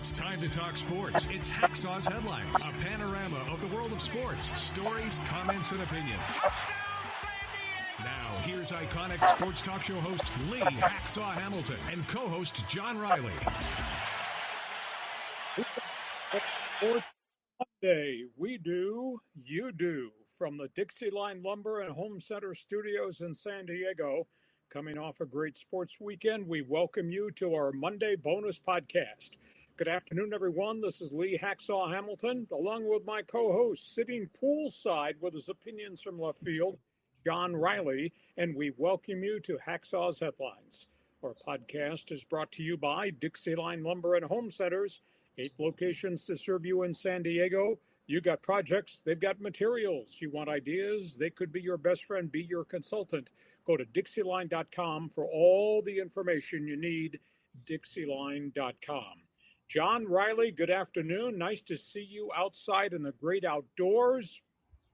It's time to talk sports. It's Hacksaw's Headlines, a panorama of the world of sports, stories, comments, and opinions. Now, here's iconic sports talk show host Lee Hacksaw Hamilton and co-host John Riley. Monday, we do, you do. From the DIXIELINE Lumber and Home Center Studios in San Diego, coming off a great sports weekend, we welcome you to our Monday bonus podcast. Good afternoon, everyone. This is Lee Hacksaw Hamilton, along with my co-host, sitting poolside with his opinions from left field, John Riley, and we welcome you to Hacksaw's Headlines. Our podcast is brought to you by DIXIELINE Lumber and Home Centers, 8 locations to serve you in San Diego. You got projects, they've got materials. You want ideas, they could be your best friend, be your consultant. Go to DIXIELINE.com for all the information you need, DIXIELINE.com. John Riley, good afternoon. Nice to see you outside in the great outdoors.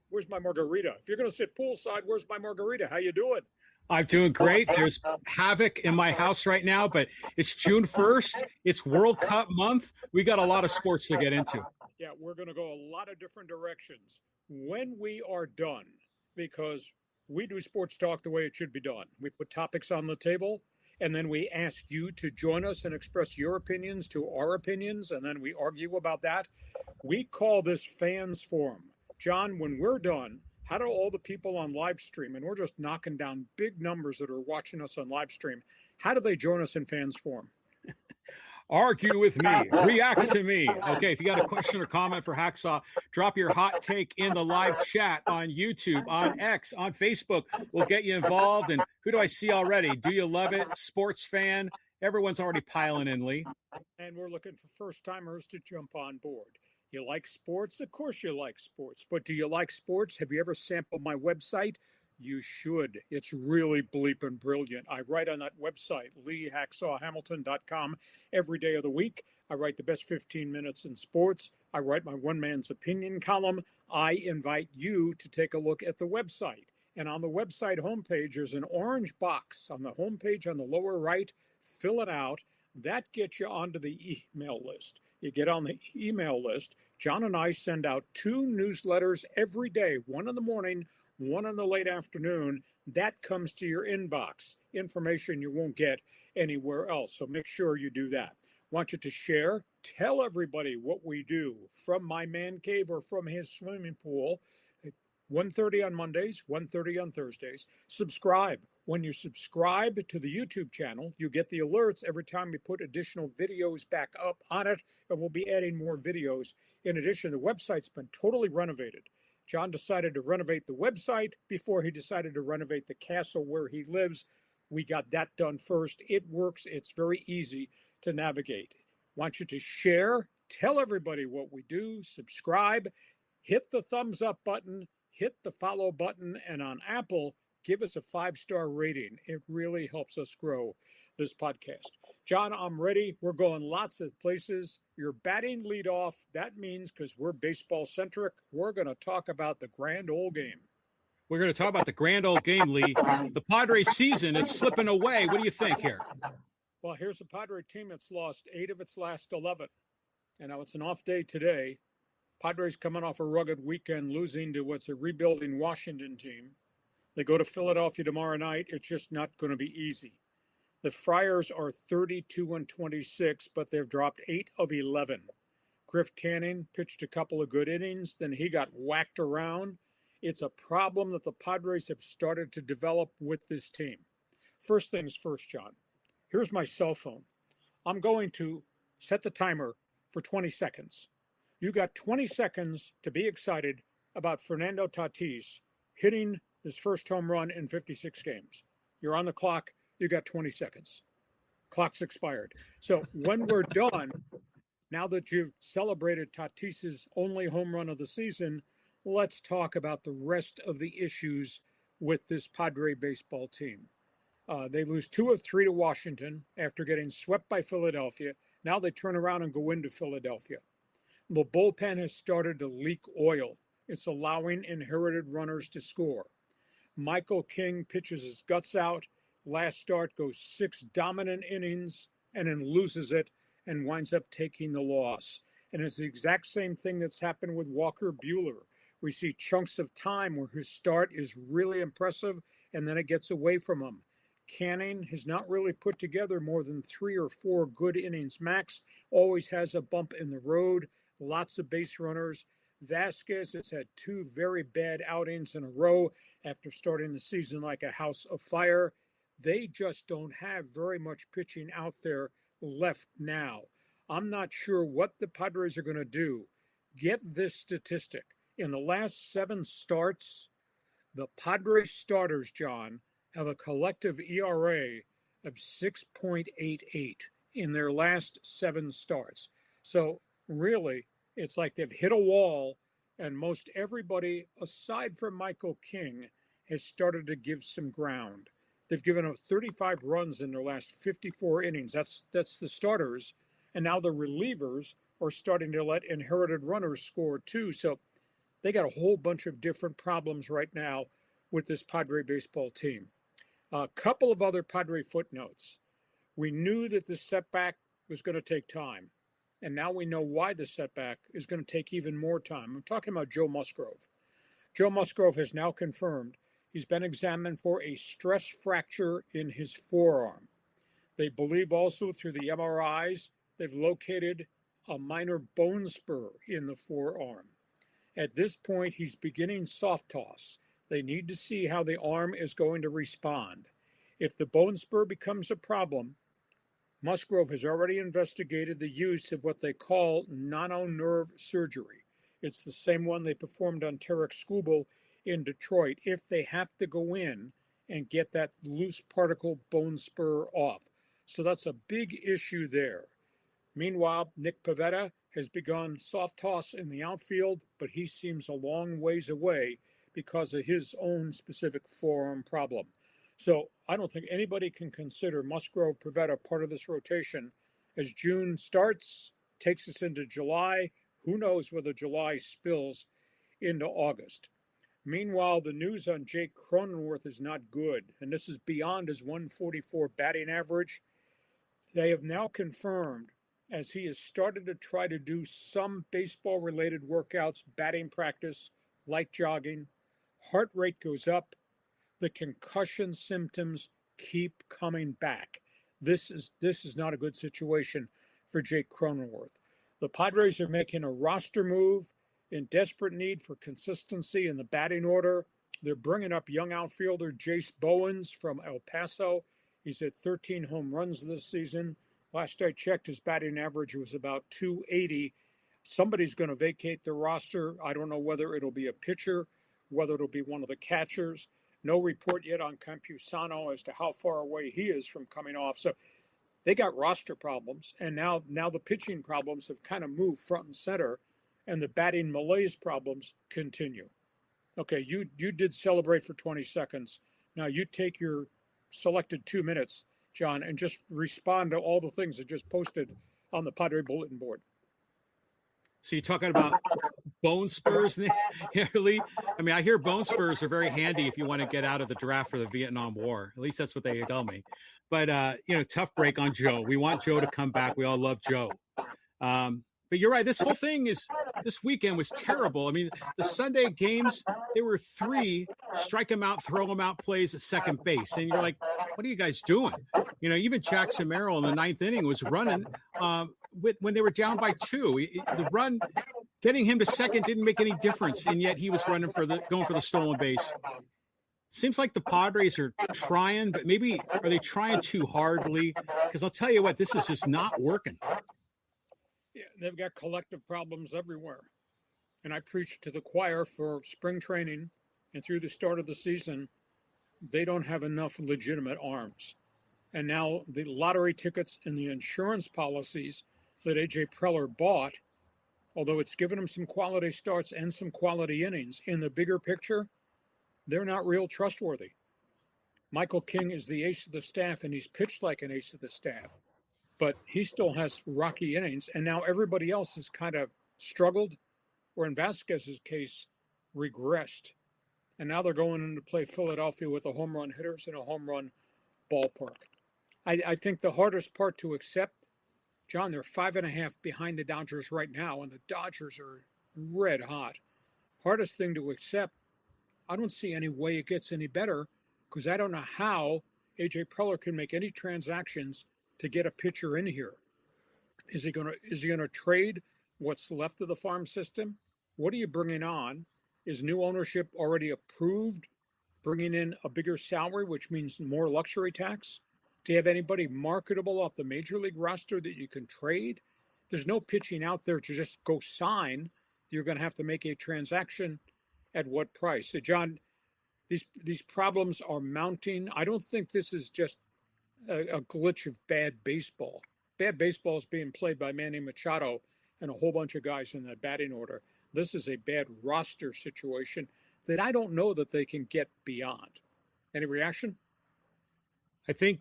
Where's my margarita? If you're going to sit poolside, where's my margarita? How you doing? I'm doing great. There's havoc in my house right now, but it's June 1st. It's World Cup month. We got a lot of sports to get into. Yeah, we're going to go a lot of different directions when we are done, because we do sports talk the way it should be done. We put topics on the table, and then we ask you to join us and express your opinions to our opinions, and then we argue about that. We call this Fans Forum. John, when we're done, how do all the people on live stream, and we're just knocking down big numbers that are watching us on live stream, how do they join us in Fans Forum? Argue with me. React to me. Okay, if you got a question or comment for Hacksaw, drop your hot take in the live chat on YouTube, on X, on Facebook. We'll get you involved. And who do I see already? Do you love it? Sports fan? Everyone's already piling in, Lee. And we're looking for first-timers to jump on board. You like sports? Of course you like sports. But do you like sports? Have you ever sampled my website? You should. It's really bleeping brilliant. I write on that website, LeeHacksawHamilton.com, every day of the week. I write the best 15 minutes in sports. I write my one man's opinion column. I invite you to take a look at the website. And on the website homepage, there's an orange box on the homepage on the lower right. Fill it out. That gets you onto the email list. You get on the email list. John and I send out 2 newsletters every day, one in the morning, one in the late afternoon. That comes to your inbox, information you won't get anywhere else. So make sure you do that. Want you to share, tell everybody what we do from my man cave or from his swimming pool. 1:30 on Mondays, 1:30 on Thursdays. Subscribe. When you subscribe to the YouTube channel, you get the alerts every time we put additional videos back up on it, and we'll be adding more videos. In addition, the website's been totally renovated. John decided to renovate the website before he decided to renovate the castle where he lives. We got that done first. It works. It's very easy to navigate. Want you to share, tell everybody what we do, subscribe, hit the thumbs up button, hit the follow button, and on Apple, give us a 5-star rating. It really helps us grow this podcast. John, I'm ready. We're going lots of places. You're batting leadoff. That means, because we're baseball-centric, we're going to talk about the grand old game. We're going to talk about the grand old game, Lee. The Padres season is slipping away. What do you think here? Well, here's a Padre team that's lost 8 of its last 11. And now it's an off day today. Padres coming off a rugged weekend, losing to what's a rebuilding Washington team. They go to Philadelphia tomorrow night. It's just not going to be easy. The Friars are 32-26, but they've dropped 8 of 11. Griff Canning pitched a couple of good innings, then he got whacked around. It's a problem that the Padres have started to develop with this team. First things first, John. Here's my cell phone. I'm going to set the timer for 20 seconds. You got 20 seconds to be excited about Fernando Tatis hitting his first home run in 56 games. You're on the clock. You got 20 seconds. Clock's expired. So when we're done, now that you've celebrated Tatis's only home run of the season, let's talk about the rest of the issues with this Padre baseball team. They lose 2 of 3 to Washington after getting swept by Philadelphia. Now they turn around and go into Philadelphia. The bullpen has started to leak oil. It's allowing inherited runners to score. Michael King pitches his guts out. Last start goes 6 dominant innings and then loses it and winds up taking the loss. And it's the exact same thing that's happened with Walker Buehler. We see chunks of time where his start is really impressive, and then it gets away from him. Canning has not really put together more than 3 or 4 good innings max, always has a bump in the road, lots of base runners. Vasquez has had 2 very bad outings in a row after starting the season like a house of fire. They just don't have very much pitching out there left now. I'm not sure what the Padres are going to do. Get this statistic. In the last 7 starts, the Padres starters, John, have a collective ERA of 6.88 in their last 7 starts. So really, it's like they've hit a wall, and most everybody, aside from Michael King, has started to give some ground. They've given up 35 runs in their last 54 innings. That's the starters. And now the relievers are starting to let inherited runners score too. So they got a whole bunch of different problems right now with this Padre baseball team. A couple of other Padre footnotes. We knew that the setback was going to take time. And now we know why the setback is going to take even more time. I'm talking about Joe Musgrove. Joe Musgrove has now confirmed he's been examined for a stress fracture in his forearm. They believe also through the MRIs, they've located a minor bone spur in the forearm. At this point, he's beginning soft toss. They need to see how the arm is going to respond. If the bone spur becomes a problem, Musgrove has already investigated the use of what they call nano-nerve surgery. It's the same one they performed on Tarek Skubal in Detroit if they have to go in and get that loose particle bone spur off. So that's a big issue there. Meanwhile, Nick Pivetta has begun soft toss in the outfield, but he seems a long ways away because of his own specific forearm problem. So I don't think anybody can consider Musgrove Pivetta part of this rotation. As June starts, takes us into July. Who knows whether July spills into August. Meanwhile, the news on Jake Cronenworth is not good, and this is beyond his 144 batting average. They have now confirmed, as he has started to try to do some baseball-related workouts, batting practice, like jogging, heart rate goes up. The concussion symptoms keep coming back. This is not a good situation for Jake Cronenworth. The Padres are making a roster move in desperate need for consistency in the batting order. They're bringing up young outfielder Jace Bowens from El Paso. He's hit 13 home runs this season. Last I checked, his batting average was about 280. Somebody's going to vacate the roster. I don't know whether it'll be a pitcher, whether it'll be one of the catchers. No report yet on Campusano as to how far away he is from coming off. So they got roster problems, and now the pitching problems have kind of moved front and center, and the batting malaise problems continue. Okay, you did celebrate for 20 seconds. Now you take your selected 2 minutes, John, and just respond to all the things that just posted on the Padre bulletin board. So you're talking about bone spurs, Lee? I mean, I hear bone spurs are very handy if you want to get out of the draft for the Vietnam War. At least that's what they tell me. But, tough break on Joe. We want Joe to come back. We all love Joe. But you're right. This whole thing this weekend was terrible. I mean, the Sunday games, there were 3 strike him out, throw him out plays at second base. And you're like, what are you guys doing? Even Jackson Merrill in the 9th inning was running when they were down by 2. The run, getting him to second didn't make any difference. And yet he was running going for the stolen base. Seems like the Padres are trying, but maybe are they trying too hard, Lee? Because I'll tell you what, this is just not working. Yeah, they've got collective problems everywhere. And I preached to the choir for spring training and through the start of the season. They don't have enough legitimate arms. And now the lottery tickets and the insurance policies that A.J. Preller bought, although it's given him some quality starts and some quality innings, in the bigger picture, they're not real trustworthy. Michael King is the ace of the staff, and he's pitched like an ace of the staff. But he still has rocky innings, and now everybody else has kind of struggled, or in Vasquez's case, regressed. And now they're going in to play Philadelphia with a home run hitters in a home run ballpark. I think the hardest part to accept John, they're 5.5 behind the Dodgers right now, and the Dodgers are red hot. Hardest thing to accept. I don't see any way it gets any better because I don't know how AJ Preller can make any transactions to get a pitcher in here. Is he gonna trade what's left of the farm system? What are you bringing on? Is new ownership already approved bringing in a bigger salary, which means more luxury tax? Do you have anybody marketable off the major league roster that you can trade? There's no pitching out there to just go sign. You're going to have to make a transaction. At what price? So, John, these problems are mounting. I don't think this is just a glitch of bad baseball. Bad baseball is being played by Manny Machado and a whole bunch of guys in that batting order. This is a bad roster situation that I don't know that they can get beyond. Any reaction? I think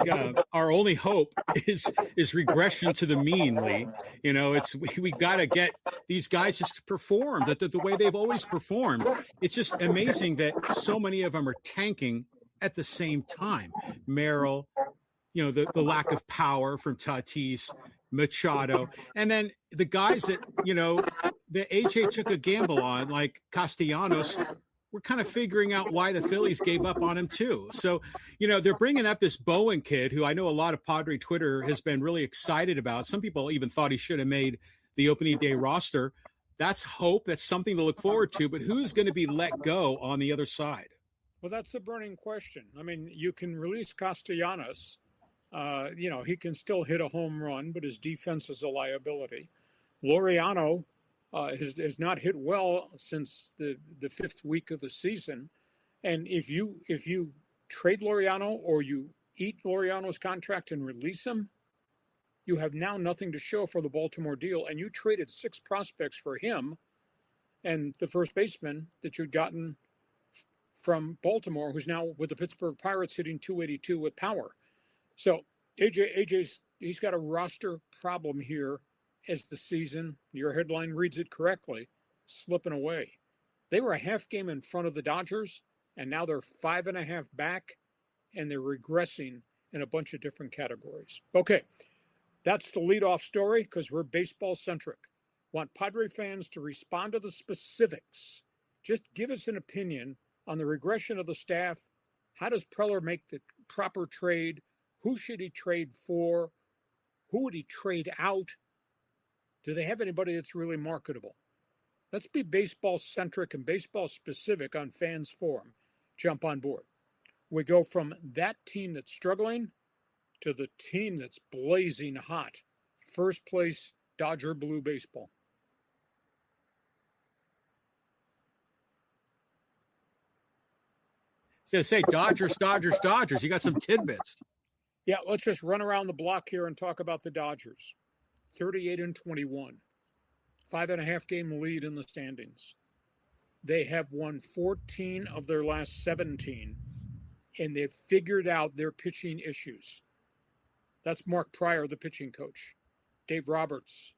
our only hope is regression to the mean, Lee. You know, we got to get these guys just to perform the way they've always performed. It's just amazing that so many of them are tanking at the same time. Merrill, you know, the lack of power from Tatis, Machado, and then the guys that, you know, that AJ took a gamble on, like Castellanos. We're kind of figuring out why the Phillies gave up on him too. So, you know, they're bringing up this Bowen kid who I know a lot of Padre Twitter has been really excited about. Some people even thought he should have made the opening day roster. That's hope. That's something to look forward to. But who's going to be let go on the other side? Well, that's the burning question. I mean, you can release Castellanos. You know, he can still hit a home run, but his defense is a liability. Laureano has not hit well since the fifth week of the season. And if you trade Laureano or you eat Laureano's contract and release him, you have now nothing to show for the Baltimore deal. And you traded 6 prospects for him and the first baseman that you'd gotten from Baltimore, who's now with the Pittsburgh Pirates hitting .282 with power. So he's got a roster problem here as the season, your headline reads it correctly, slipping away. They were a half game in front of the Dodgers, and now they're 5.5 back, and they're regressing in a bunch of different categories. Okay, that's the leadoff story because we're baseball-centric. Want Padre fans to respond to the specifics. Just give us an opinion on the regression of the staff. How does Preller make the proper trade? Who should he trade for? Who would he trade out? Do they have anybody that's really marketable? Let's be baseball-centric and baseball-specific on Fans Forum. Jump on board. We go from that team that's struggling to the team that's blazing hot. First place, Dodger Blue Baseball. So say Dodgers. You got some tidbits. Yeah, let's just run around the block here and talk about the Dodgers. 38-21, 5.5 game lead in the standings. They have won 14 of their last 17, and they've figured out their pitching issues. That's Mark Pryor, the pitching coach. Dave Roberts,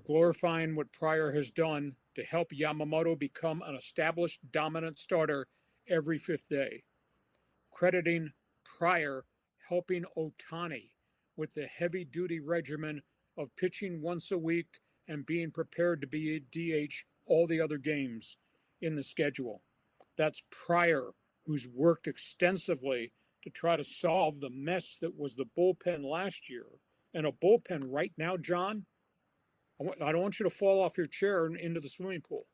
glorifying what Pryor has done to help Yamamoto become an established dominant starter every fifth day. Crediting Pryor helping Ohtani with the heavy-duty regimen of pitching once a week and being prepared to be a DH all the other games in the schedule. That's Pryor, who's worked extensively to try to solve the mess that was the bullpen last year. And a bullpen right now, John, I don't want you to fall off your chair and into the swimming pool.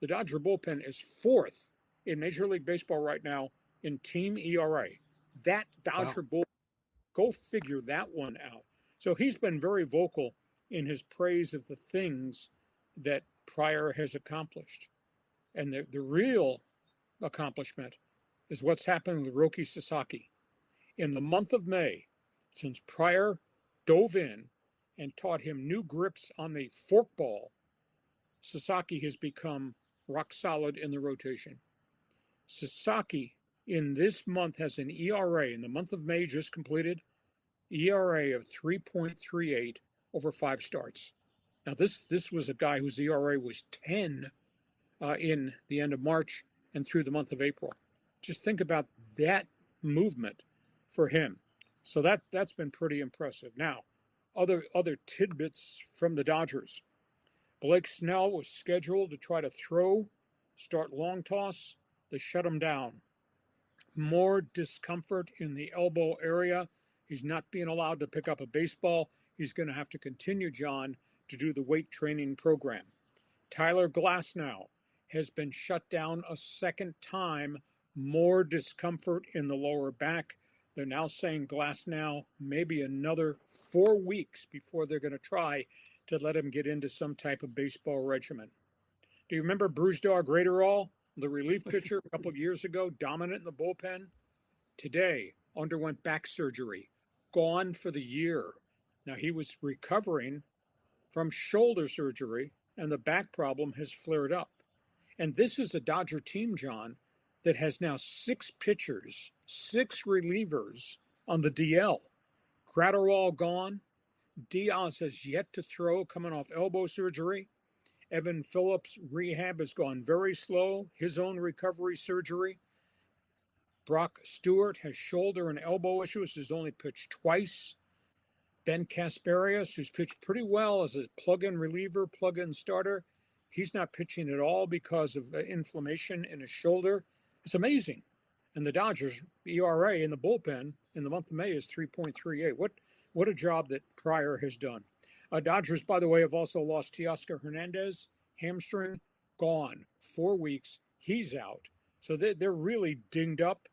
The Dodger bullpen is 4th in Major League Baseball right now in team ERA. That Dodger bullpen, go figure that one out. So he's been very vocal in his praise of the things that Pryor has accomplished. And the real accomplishment is what's happened with Roki Sasaki. In the month of May, since Pryor dove in and taught him new grips on the forkball, Sasaki has become rock solid in the rotation. Sasaki in this month has an ERA, in the month of May just completed, ERA of 3.38 over 5 starts. Now, this was a guy whose ERA was 10 in the end of March and through the month of April. Just think about that movement for him. So that's been pretty impressive. Now, other tidbits from the Dodgers. Blake Snell was scheduled to try to start long toss. They shut him down. More discomfort in the elbow area. He's not being allowed to pick up a baseball. He's going to have to continue, John, to do the weight training program. Tyler Glasnow has been shut down a second time. More discomfort in the lower back. They're now saying Glasnow maybe another 4 weeks before they're going to try to let him get into some type of baseball regimen. Do you remember Bruce Dog Graterol, the relief pitcher a couple of years ago, dominant in the bullpen? Today, underwent back surgery, gone for the year. Now, he was recovering from shoulder surgery, and the back problem has flared up. And this is a Dodger team, John, that has now 6 pitchers, 6 relievers on the DL. Graterol gone. Diaz has yet to throw, coming off elbow surgery. Evan Phillips' rehab has gone very slow. His own recovery surgery. Brock Stewart has shoulder and elbow issues. He's only pitched twice. Ben Kasparius, who's pitched pretty well as a plug-in reliever, plug-in starter, he's not pitching at all because of inflammation in his shoulder. It's amazing. And the Dodgers' ERA in the bullpen in the month of May is 3.38. What a job that Pryor has done. Dodgers, by the way, have also lost Teoscar Hernandez, hamstring, gone. 4 weeks, he's out. So they're really dinged up,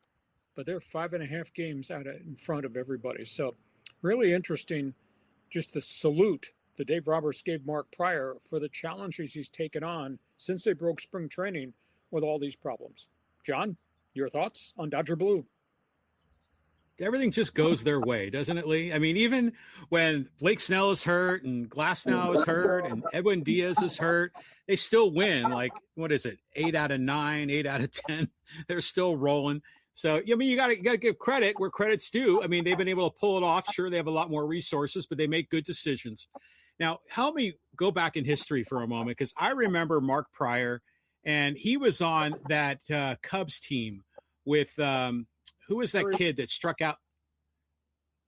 but they're 5.5 games out in front of everybody. So really interesting, just the salute that Dave Roberts gave Mark Pryor for the challenges he's taken on since they broke spring training with all these problems. John, your thoughts on Dodger Blue? Everything just goes their way, doesn't it, Lee? I mean, even when Blake Snell is hurt and Glasnow is hurt and Edwin Diaz is hurt, they still win. Like, what is it? 8 out of 9, 8 out of 10. They're still rolling. So, I mean, you got to give credit where credit's due. I mean, they've been able to pull it off. Sure, they have a lot more resources, but they make good decisions. Now, help me go back in history for a moment, because I remember Mark Pryor, and he was on that Cubs team with who was that kid that struck out?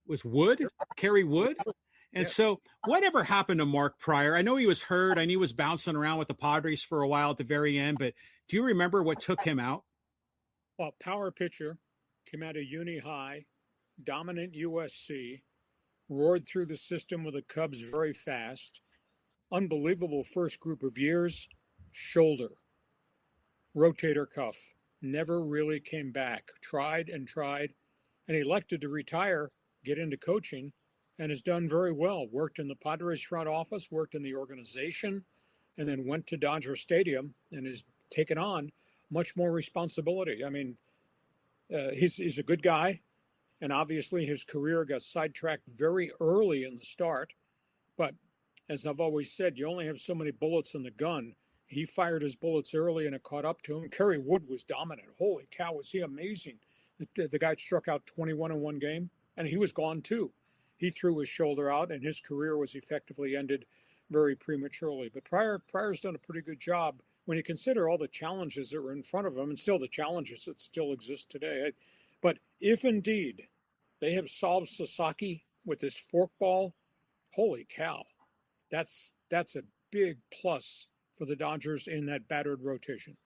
Was Wood? Kerry Wood? And so whatever happened to Mark Pryor? I know he was hurt. I knew he was bouncing around with the Padres for a while at the very end, but do you remember what took him out? Well, power pitcher, came out of Uni High, dominant USC, roared through the system with the Cubs very fast. Unbelievable first group of years. Shoulder, rotator cuff, never really came back. Tried and tried, and elected to retire, get into coaching, and has done very well. Worked in the Padres front office, worked in the organization, and then went to Dodger Stadium and has taken on much more responsibility. I mean, he's a good guy, and obviously his career got sidetracked very early in the start. But as I've always said, you only have so many bullets in the gun. He fired his bullets early, and it caught up to him. Kerry Wood was dominant. Holy cow, was he amazing. The guy struck out 21 in one game, and he was gone too. He threw his shoulder out, and his career was effectively ended very prematurely. But Pryor's done a pretty good job when you consider all the challenges that were in front of him, and still the challenges that still exist today. But if indeed they have solved Sasaki with this forkball, holy cow, that's a big plus for the Dodgers in that battered rotation.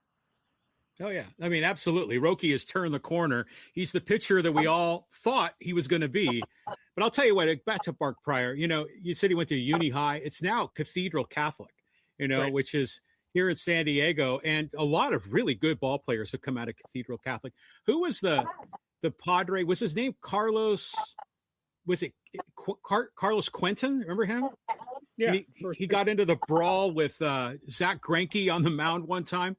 Oh, yeah. I mean, absolutely. Roki has turned the corner. He's the pitcher that we all thought he was going to be. But I'll tell you what, back to Mark Pryor, you said he went to Uni High. It's now Cathedral Catholic, right, which is here in San Diego. And a lot of really good ball players have come out of Cathedral Catholic. Who was the Padre? Was his name Carlos? Was it Carlos Quentin? Remember him? Yeah, he got into the brawl with Zach Greinke on the mound one time.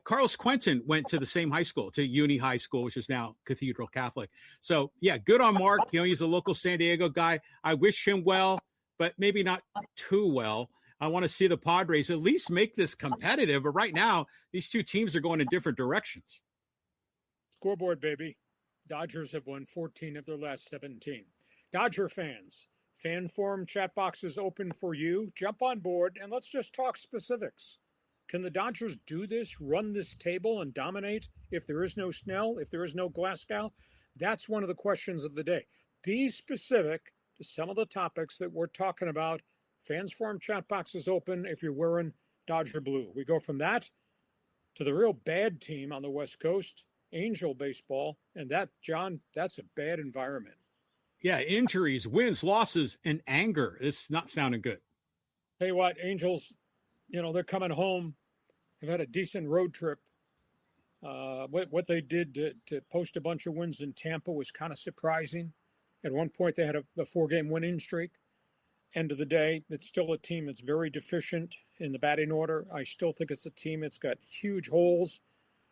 Carlos Quentin went to the same high school, to Uni High School, which is now Cathedral Catholic. So, yeah, good on Mark. He's a local San Diego guy. I wish him well, but maybe not too well. I want to see the Padres at least make this competitive. But right now, these two teams are going in different directions. Scoreboard, baby. Dodgers have won 14 of their last 17. Dodger fans, fan forum chat box is open for you. Jump on board and let's just talk specifics. Can the Dodgers do this, run this table and dominate if there is no Snell, if there is no Glasgow? That's one of the questions of the day. Be specific. to some of the topics that we're talking about. Fans Forum chat box is open if you're wearing Dodger blue. We go from that to the real bad team on the West Coast, Angel baseball. And that, John, that's a bad environment. Yeah, injuries, wins, losses, and anger. It's not sounding good. Tell you what, Angels, they're coming home. They've had a decent road trip. What they did to post a bunch of wins in Tampa was kind of surprising. At one point, they had a 4-game winning streak. End of the day, it's still a team that's very deficient in the batting order. I still think it's a team that's got huge holes,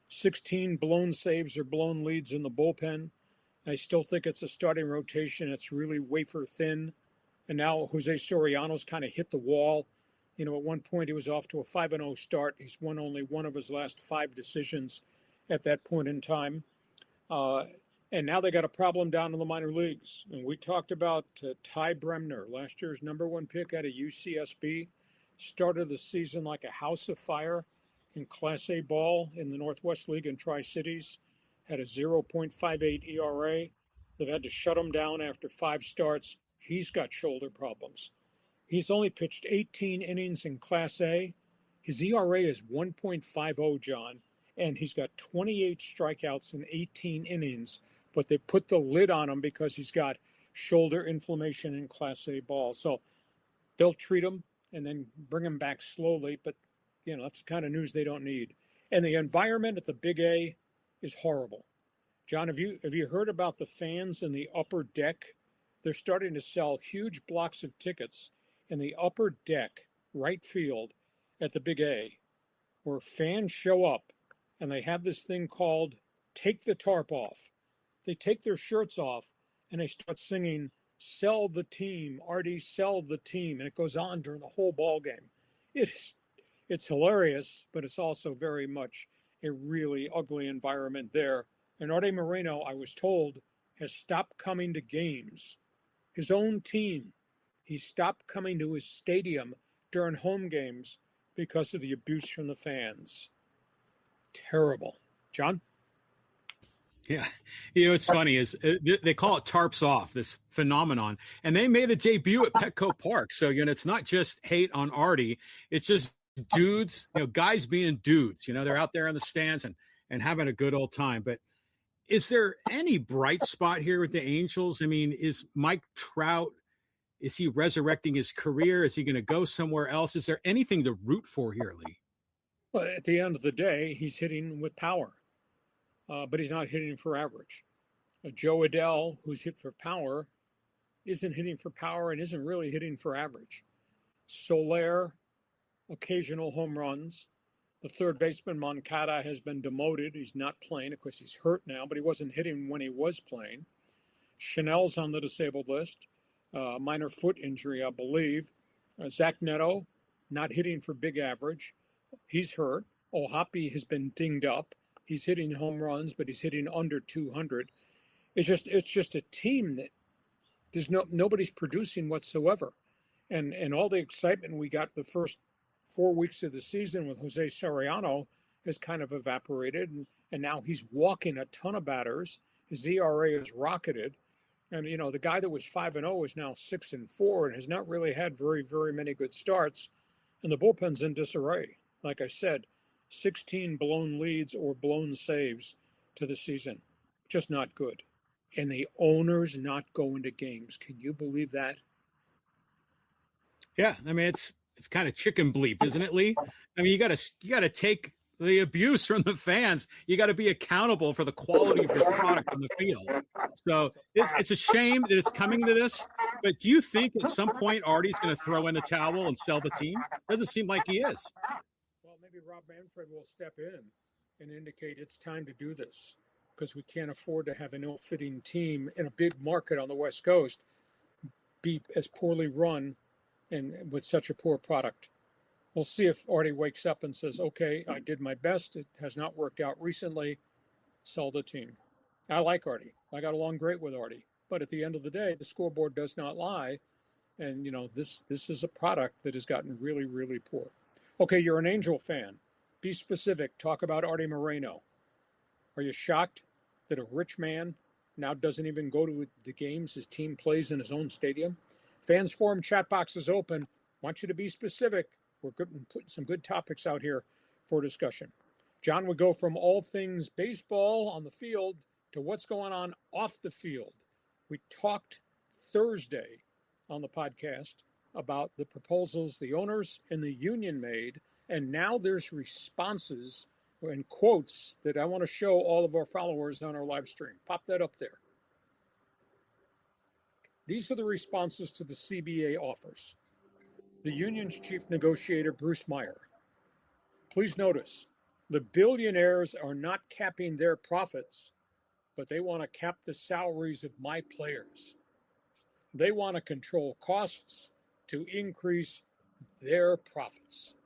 16 blown saves or blown leads in the bullpen. I still think it's a starting rotation. It's really wafer thin. And now Jose Soriano's kind of hit the wall. At one point, he was off to a 5-0 start. He's won only one of his last 5 decisions at that point in time. And now they got a problem down in the minor leagues. And we talked about Ty Bremner, last year's #1 pick out of UCSB, started the season like a house of fire in Class A ball in the Northwest League in Tri-Cities, had a 0.58 ERA. They've had to shut him down after 5 starts. He's got shoulder problems. He's only pitched 18 innings in Class A. His ERA is 1.50, John, and he's got 28 strikeouts in 18 innings, but they put the lid on him because he's got shoulder inflammation in Class A ball. So they'll treat him and then bring him back slowly, but, that's the kind of news they don't need. And the environment at the Big A is horrible. John, have you heard about the fans in the upper deck? They're starting to sell huge blocks of tickets in the upper deck, right field at the Big A, where fans show up and they have this thing called Take the Tarp Off. They take their shirts off and they start singing, "Sell the team, Artie, sell the team." And it goes on during the whole ball game. It's hilarious, but it's also very much a really ugly environment there. And Artie Moreno, I was told, has stopped coming to games. His own team, he stopped coming to his stadium during home games because of the abuse from the fans. Terrible. John? Yeah. It's funny is they call it tarps off, this phenomenon, and they made a debut at Petco Park. So, it's not just hate on Artie. It's just dudes, guys being dudes, they're out there in the stands and having a good old time. But is there any bright spot here with the Angels? I mean, is Mike Trout, is he resurrecting his career? Is he going to go somewhere else? Is there anything to root for here, Lee? Well, at the end of the day, he's hitting with power, but he's not hitting for average. Joe Adell, who's hit for power, isn't hitting for power and isn't really hitting for average. Soler, occasional home runs. The third baseman, Moncada, has been demoted. He's not playing. Of course, he's hurt now, but he wasn't hitting when he was playing. Chanel's on the disabled list. Minor foot injury, I believe. Zach Neto, not hitting for big average. He's hurt. Ohapi has been dinged up. He's hitting home runs, but he's hitting under 200. It's just a team that nobody's producing whatsoever. And all the excitement we got the first 4 weeks of the season with Jose Soriano has kind of evaporated. And now he's walking a ton of batters. His ERA is rocketed. And, the guy that was 5-0 is now 6-4 and has not really had very, very many good starts. And the bullpen's in disarray. Like I said, 16 blown leads or blown saves to the season. Just not good. And the owner's not going to games. Can you believe that? Yeah, I mean, it's kind of chicken bleep, isn't it, Lee? I mean, you gotta take the abuse from the fans. You got to be accountable for the quality of the product on the field. So it's a shame that it's coming to this. But do you think at some point Artie's going to throw in the towel and sell the team? Doesn't seem like he is. Well, maybe Rob Manfred will step in and indicate it's time to do this because we can't afford to have an ill-fitting team in a big market on the West Coast be as poorly run and with such a poor product. We'll see if Artie wakes up and says, okay, I did my best. It has not worked out recently. Sell the team. I like Artie. I got along great with Artie. But at the end of the day, the scoreboard does not lie. And, this is a product that has gotten really, really poor. Okay, you're an Angel fan. Be specific. Talk about Artie Moreno. Are you shocked that a rich man now doesn't even go to the games. His team plays in his own stadium. Fans Forum chat box is open. Want you to be specific. We're putting some good topics out here for discussion. John would go from all things baseball on the field to what's going on off the field. We talked Thursday on the podcast about the proposals the owners and the union made, and now there's responses and quotes that I want to show all of our followers on our live stream. Pop that up there. These are the responses to the CBA offers. The union's chief negotiator, Bruce Meyer. Please notice, the billionaires are not capping their profits, but they want to cap the salaries of my players. They want to control costs to increase their profits.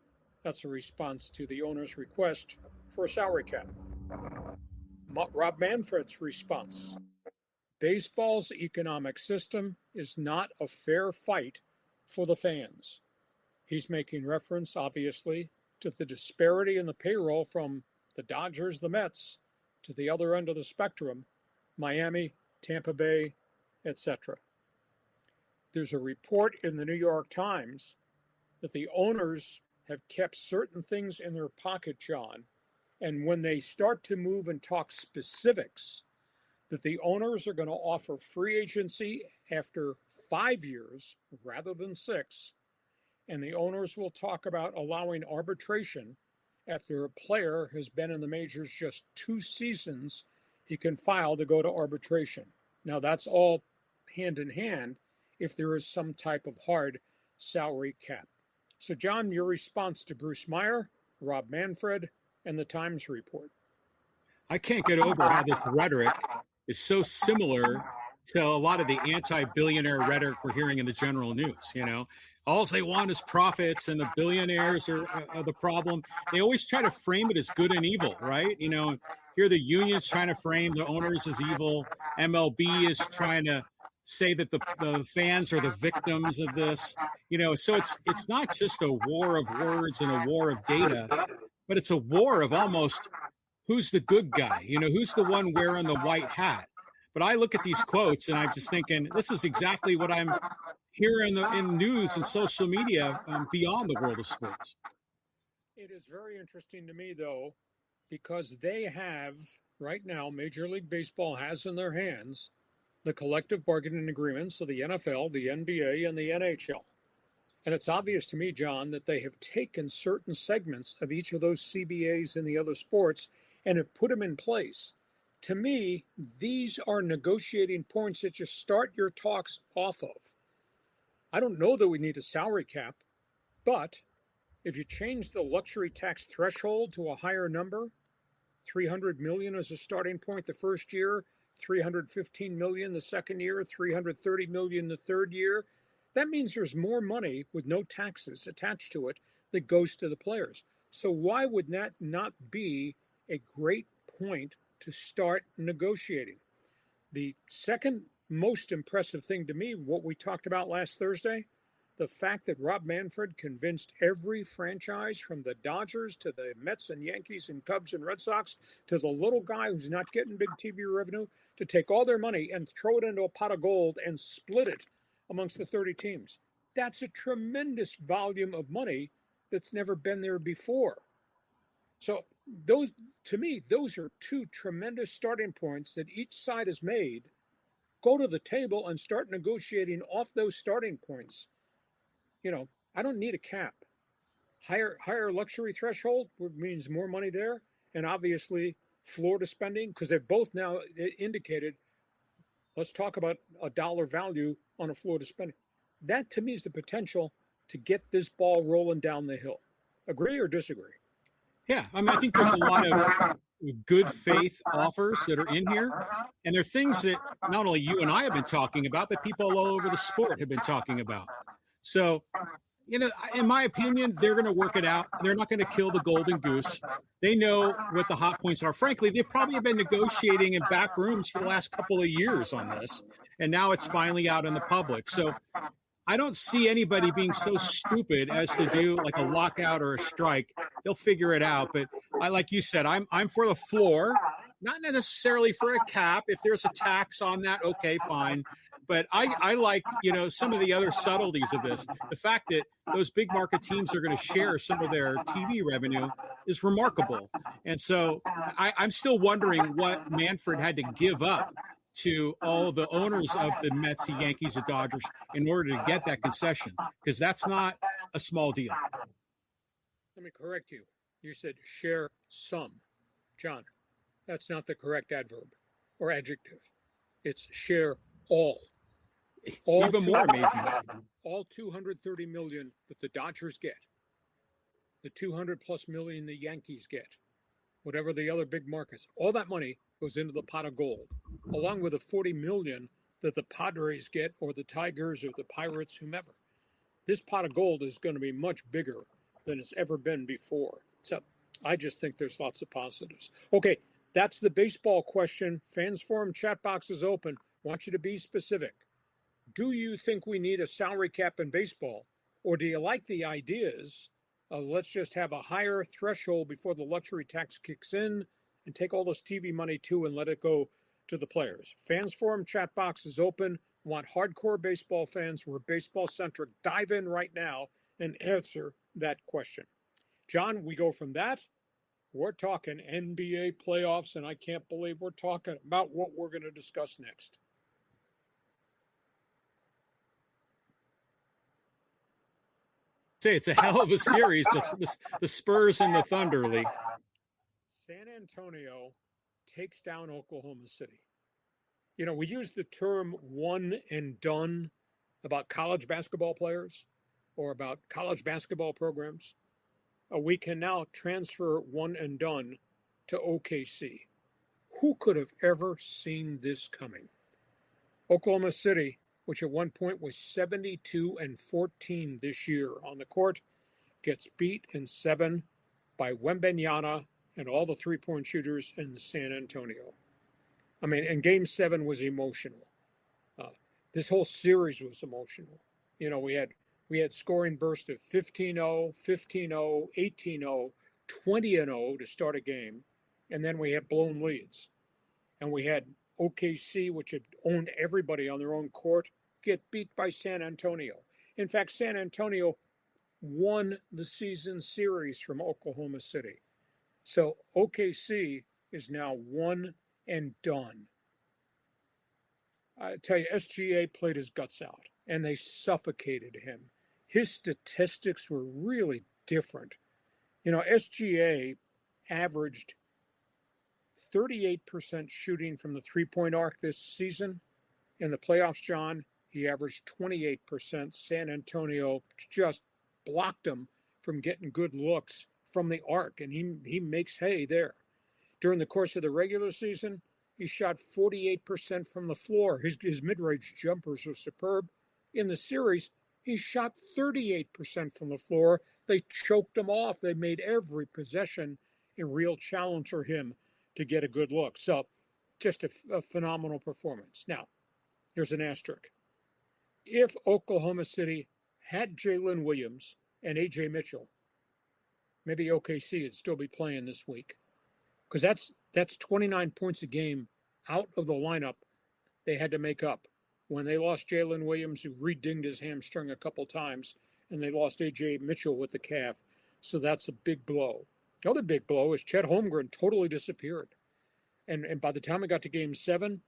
That's a response to the owner's request for a salary cap. Rob Manfred's response. Baseball's economic system is not a fair fight for the fans. He's making reference, obviously, to the disparity in the payroll from the Dodgers, the Mets, to the other end of the spectrum, Miami, Tampa Bay, etc. There's a report in the New York Times that the owners have kept certain things in their pocket, John, and when they start to move and talk specifics, that the owners are going to offer free agency after 5 years rather than 6, and the owners will talk about allowing arbitration after a player has been in the majors just 2 seasons. He can file to go to arbitration. Now, that's all hand in hand if there is some type of hard salary cap. So, John, your response to Bruce Meyer, Rob Manfred, and the Times report. I can't get over how this rhetoric is so similar to a lot of the anti-billionaire rhetoric we're hearing in the general news. You know, all they want is profits, and the billionaires are the problem. They always try to frame it as good and evil, right? You know, here the union's trying to frame the owners as evil. MLB is trying to say that the fans are the victims of this. You know, so it's not just a war of words and a war of data, but it's a war of almost who's the good guy, you know, who's the one wearing the white hat. But I look at these quotes and I'm just thinking, this is exactly what I'm hearing in news and social media beyond the world of sports. It is very interesting to me, though, because they have right now, Major League Baseball has in their hands the collective bargaining agreements of the NFL, the NBA, and the NHL. And it's obvious to me, John, that they have taken certain segments of each of those CBAs in the other sports and have put them in place. To me, these are negotiating points that you start your talks off of. I don't know that we need a salary cap, but if you change the luxury tax threshold to a higher number, $300 million as a starting point the first year, $315 million the second year, $330 million the third year, that means there's more money with no taxes attached to it that goes to the players. So why would that not be a great point to start negotiating? The second most impressive thing to me, what we talked about last Thursday, the fact that Rob Manfred convinced every franchise from the Dodgers to the Mets and Yankees and Cubs and Red Sox to the little guy who's not getting big TV revenue to take all their money and throw it into a pot of gold and split it amongst the 30 teams. That's a tremendous volume of money that's never been there before. So those, to me, those are two tremendous starting points that each side has made. Go to the table and start negotiating off those starting points. You know, I don't need a cap. Higher luxury threshold means more money there. And obviously Florida spending, because they've both now indicated, let's talk about a dollar value on a Florida spending. That to me is the potential to get this ball rolling down the hill. Agree or disagree? Yeah, I mean, I think there's a lot of good faith offers that are in here. And they're things that not only you and I have been talking about, but people all over the sport have been talking about. So, you know, in my opinion, they're going to work it out. They're not going to kill the golden goose. They know what the hot points are. Frankly, they probably have been negotiating in back rooms for the last couple of years on this. And now it's finally out in the public. So I don't see anybody being so stupid as to do like a lockout or a strike. They'll figure it out. But like you said, I'm for the floor. not necessarily for a cap. If there's a tax on that, okay, fine. But I like, some of the other subtleties of this. The fact that those big market teams are going to share some of their TV revenue is remarkable. And so I'm still wondering what Manfred had to give up to all the owners of the Mets, the Yankees, the Dodgers in order to get that concession, because that's not a small deal. Let me correct you. You said share some. John, that's not the correct adverb or adjective. It's share all. Even more amazing. All $230 million that the Dodgers get, the $200+ million the Yankees get, whatever the other big markets, all that money goes into the pot of gold, along with the $40 million that the Padres get, or the Tigers, or the Pirates, whomever. This pot of gold is going to be much bigger than it's ever been before. So I just think there's lots of positives. Okay, that's the baseball question. Fans Forum chat box is open. Want you to be specific. Do you think we need a salary cap in baseball, or do you like the ideas of let's just have a higher threshold before the luxury tax kicks in and take all this TV money too and let it go to the players? Fans Forum chat box is open. Want hardcore baseball fans who are baseball centric, dive in right now and answer that question. John, we go from that. We're talking NBA playoffs, and I can't believe we're talking about what we're going to discuss next. Say it's a hell of a series, the Spurs and the Thunder League. San Antonio takes down Oklahoma City. We use the term one and done about college basketball players or about college basketball programs. We can now transfer one and done to OKC. Who could have ever seen this coming? Oklahoma City, which at one point was 72-14 this year on the court, gets beat in 7 by Wembanyama and all the three-point shooters in San Antonio. I mean, and Game 7 was emotional. This whole series was emotional. We had scoring burst of 15-0, 15-0, 18-0, 20-0 to start a game, and then we had blown leads. And we had OKC, which had owned everybody on their own court, get beat by San Antonio. In fact, San Antonio won the season series from Oklahoma City. So OKC is now one and done. I tell you, SGA played his guts out, and they suffocated him. His statistics were really different. SGA averaged 38% shooting from the three-point arc this season. In the playoffs, John, he averaged 28%. San Antonio just blocked him from getting good looks from the arc, and he makes hay there. During the course of the regular season, he shot 48% from the floor. His mid-range jumpers were superb. In the series, he shot 38% from the floor. They choked him off. They made every possession a real challenge for him to get a good look. So just a phenomenal performance. Now, here's an asterisk. If Oklahoma City had Jalen Williams and A.J. Mitchell, maybe OKC would still be playing this week, because that's 29 points a game out of the lineup they had to make up. When they lost Jalen Williams, who re-dinged his hamstring a couple times, and they lost A.J. Mitchell with the calf. So that's a big blow. The other big blow is Chet Holmgren totally disappeared. And by the time it got to Game 7,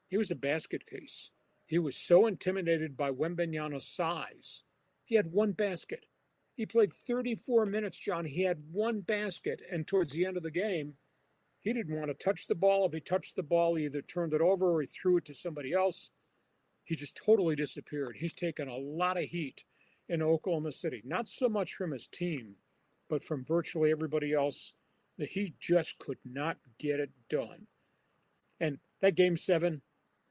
he was a basket case. He was so intimidated by Wembanyama's size. He had one basket. He played 34 minutes, John. He had one basket, and towards the end of the game, he didn't want to touch the ball. If he touched the ball, he either turned it over or he threw it to somebody else. He just totally disappeared. He's taken a lot of heat in Oklahoma City. Not so much from his team, but from virtually everybody else, that he just could not get it done. And that Game 7,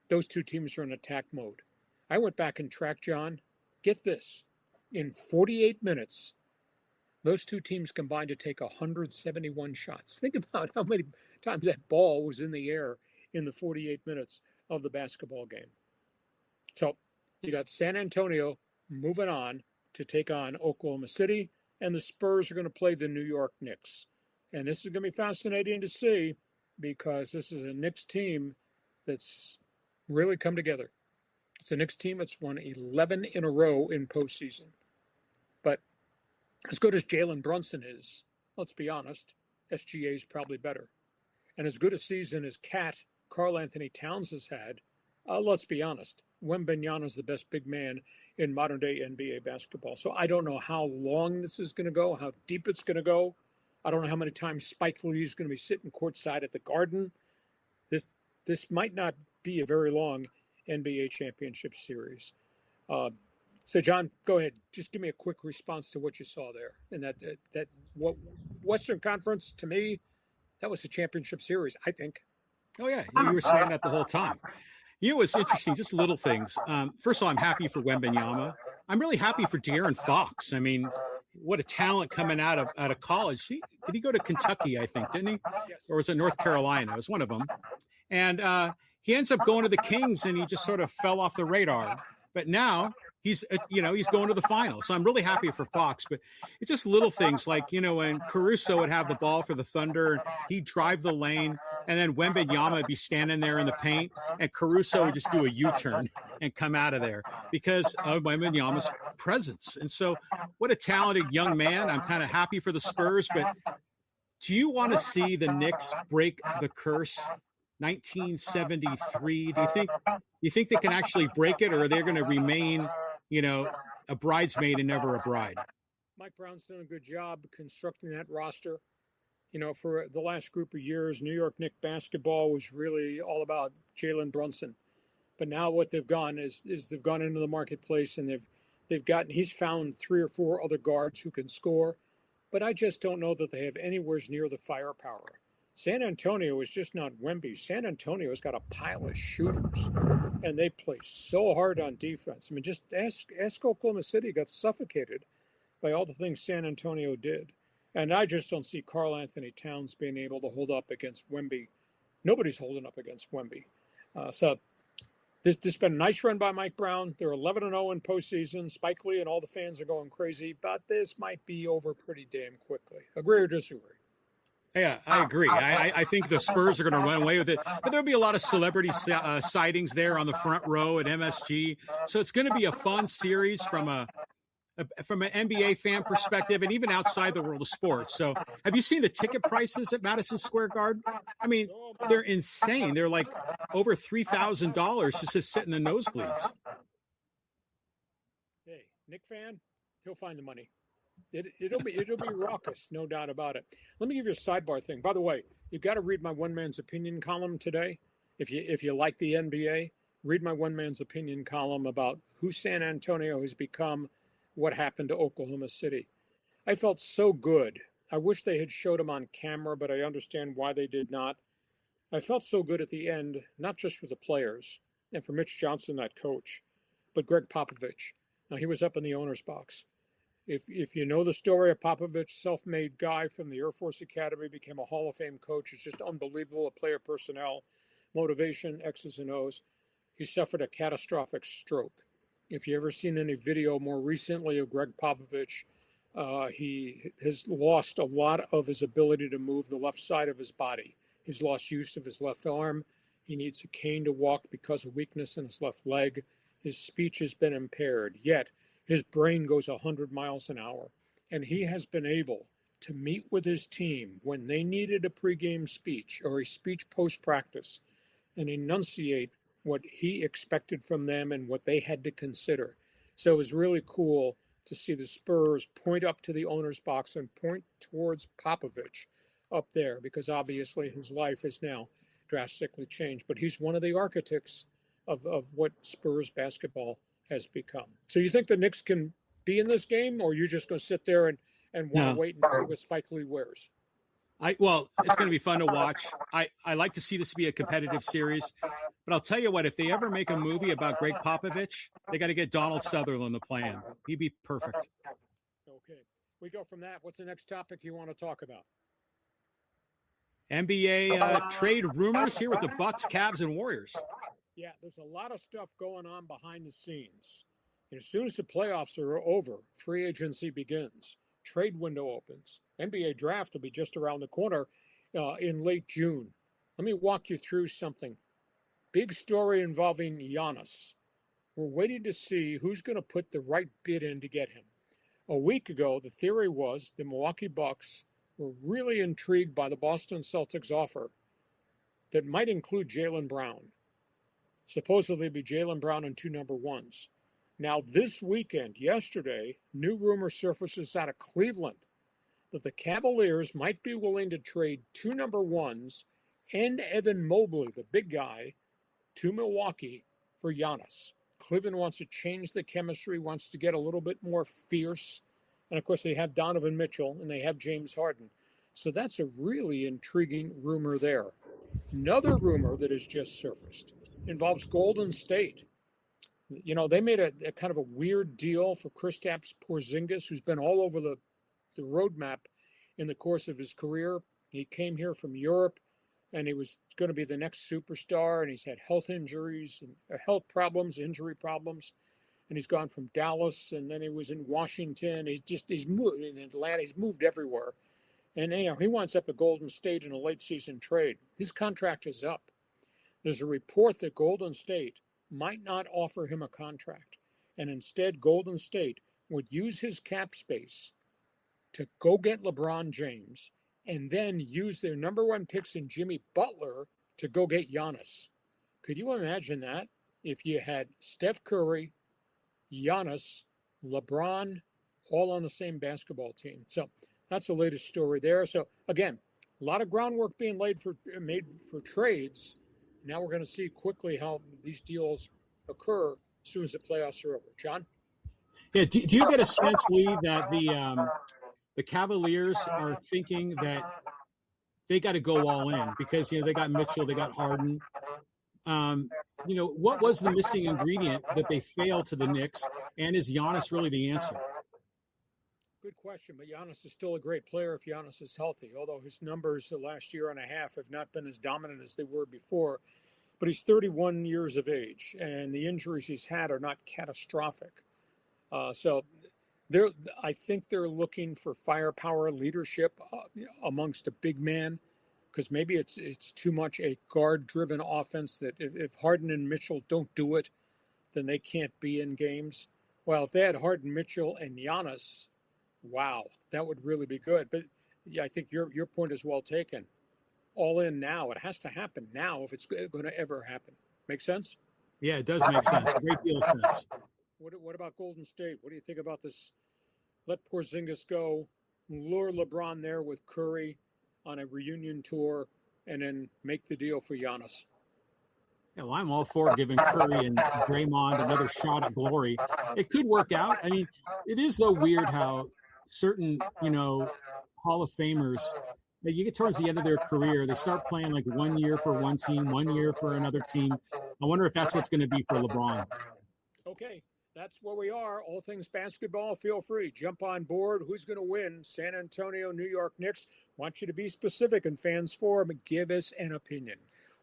those two teams are in attack mode. I went back and tracked, John. Get this. In 48 minutes, those two teams combined to take 171 shots. Think about how many times that ball was in the air in the 48 minutes of the basketball game. So you got San Antonio moving on to take on Oklahoma City, and the Spurs are going to play the New York Knicks. And this is going to be fascinating to see. because this is a Knicks team that's really come together. It's a Knicks team that's won 11 in a row in postseason. But as good as Jalen Brunson is, let's be honest, SGA is probably better. And as good a season as Karl Anthony Towns has had, let's be honest, Wembanyama is the best big man in modern day NBA basketball. So I don't know how long this is going to go, how deep it's going to go. I don't know how many times Spike Lee is going to be sitting courtside at the Garden. This might not be a very long NBA championship series. So, John, go ahead. Just give me a quick response to what you saw there. And that Western Conference, to me, that was a championship series, I think. Oh, yeah. You were saying that the whole time. You know, it's interesting, just little things. First of all, I'm happy for Wembanyama. I'm really happy for De'Aaron Fox. I mean, what a talent coming out of college. Did he go to Kentucky, I think, didn't he? Yes. Or was it North Carolina? It was one of them. And he ends up going to the Kings, and he just sort of fell off the radar. But now he's going to the finals. So I'm really happy for Fox. But it's just little things like, when Caruso would have the ball for the Thunder, he'd drive the lane, and then Wembanyama would be standing there in the paint, and Caruso would just do a U-turn and come out of there because of Wembanyama's presence. And so what a talented young man. I'm kind of happy for the Spurs. But do you want to see the Knicks break the curse? 1973. Do you think they can actually break it, or are they going to remain, a bridesmaid and never a bride? Mike Brown's done a good job constructing that roster. For the last group of years, New York Knicks basketball was really all about Jalen Brunson. But now what they've gone is they've gone into the marketplace, and he's found 3 or 4 other guards who can score. But I just don't know that they have anywhere near the firepower. San Antonio is just not Wemby. San Antonio's got a pile of shooters, and they play so hard on defense. I mean, just ask Oklahoma City got suffocated by all the things San Antonio did. And I just don't see Karl Anthony Towns being able to hold up against Wemby. Nobody's holding up against Wemby. So this has been a nice run by Mike Brown. They're 11-0 in postseason. Spike Lee and all the fans are going crazy, but this might be over pretty damn quickly. Agree or disagree? Yeah, I agree. I think the Spurs are going to run away with it. But there'll be a lot of celebrity sightings there on the front row at MSG. So it's going to be a fun series from an NBA fan perspective and even outside the world of sports. So have you seen the ticket prices at Madison Square Garden? I mean, they're insane. They're like over $3,000 just to sit in the nosebleeds. Hey, Knick fan, he'll find the money. It'll be raucous, no doubt about it. Let me give you a sidebar thing. By the way, you've got to read my one man's opinion column today. If you like the NBA, read my one man's opinion column about who San Antonio has become, what happened to Oklahoma City. I felt so good. I wish they had showed him on camera, but I understand why they did not. I felt so good at the end, not just for the players and for Mitch Johnson, that coach, but Greg Popovich. Now, he was up in the owner's box. If you know the story of Popovich, self-made guy from the Air Force Academy, became a Hall of Fame coach. It's just unbelievable, a player personnel, motivation, X's and O's. He suffered a catastrophic stroke. If you ever seen any video more recently of Greg Popovich, he has lost a lot of his ability to move the left side of his body. He's lost use of his left arm. He needs a cane to walk because of weakness in his left leg. His speech has been impaired, yet his brain goes 100 miles an hour. And he has been able to meet with his team when they needed a pregame speech or a speech post-practice and enunciate what he expected from them and what they had to consider. So it was really cool to see the Spurs point up to the owner's box and point towards Popovich up there, because obviously his life is now drastically changed. But he's one of the architects of what Spurs basketball has become. So you think the Knicks can be in this game, or you're just going to sit there and want to wait and see what Spike Lee wears? Well, it's going to be fun to watch. I like to see this be a competitive series. But I'll tell you what, if they ever make a movie about Greg Popovich, they got to get Donald Sutherland to play him. He'd be perfect. Okay. We go from that. What's the next topic you want to talk about? NBA trade rumors here with the Bucks, Cavs, and Warriors. Yeah, there's a lot of stuff going on behind the scenes. As soon as the playoffs are over, free agency begins. Trade window opens. NBA draft will be just around the corner in late June. Let me walk you through something. Big story involving Giannis. We're waiting to see who's going to put the right bid in to get him. A week ago, the theory was the Milwaukee Bucks were really intrigued by the Boston Celtics offer that might include Jaylen Brown. Supposedly it'd be Jaylen Brown and 2 number ones. Now this weekend, yesterday, new rumor surfaces out of Cleveland that the Cavaliers might be willing to trade 2 number ones and Evan Mobley, the big guy, to Milwaukee for Giannis. Cleveland wants to change the chemistry, wants to get a little bit more fierce. And of course, they have Donovan Mitchell and they have James Harden. So that's a really intriguing rumor there. Another rumor that has just surfaced involves Golden State. You know, they made a kind of a weird deal for Kristaps Porzingis, who's been all over the roadmap in the course of his career. He came here from Europe, and he was going to be the next superstar, and he's had health injuries and health problems, injury problems, and he's gone from Dallas, and then he was in Washington. He's moved in Atlanta. He's moved everywhere, and he winds up at Golden State in a late season trade. His contract is up. There's a report that Golden State might not offer him a contract, and instead Golden State would use his cap space to go get LeBron James and then use their number 1 picks in Jimmy Butler to go get Giannis. Could you imagine that? If you had Steph Curry, Giannis, LeBron, all on the same basketball team. So that's the latest story there. So again, a lot of groundwork being made for trades. Now we're going to see quickly how these deals occur as soon as the playoffs are over. John? Yeah. Do you get a sense, Lee, that the Cavaliers are thinking that they got to go all in because, they got Mitchell, they got Harden. What was the missing ingredient that they failed to the Knicks? And is Giannis really the answer? Good question, but Giannis is still a great player if Giannis is healthy, although his numbers the last year and a half have not been as dominant as they were before. But he's 31 years of age, and the injuries he's had are not catastrophic. So I think they're looking for firepower, leadership amongst a big man, because maybe it's too much a guard-driven offense that if Harden and Mitchell don't do it, then they can't be in games. Well, if they had Harden, Mitchell, and Giannis, wow, that would really be good. But yeah, I think your point is well taken. All in now. It has to happen now if it's going to ever happen. Make sense? Yeah, it does make sense. A great deal of sense. What about Golden State? What do you think about this? Let Porzingis go, lure LeBron there with Curry on a reunion tour, and then make the deal for Giannis. Yeah, well, I'm all for giving Curry and Draymond another shot at glory. It could work out. I mean, it is, though, weird how certain, Hall of Famers, you get towards the end of their career, they start playing like 1 year for one team, 1 year for another team. I wonder if that's what's going to be for LeBron. Okay, that's where we are. All things basketball, feel free. Jump on board. Who's going to win? San Antonio, New York Knicks. Want you to be specific in Fans Forum and give us an opinion.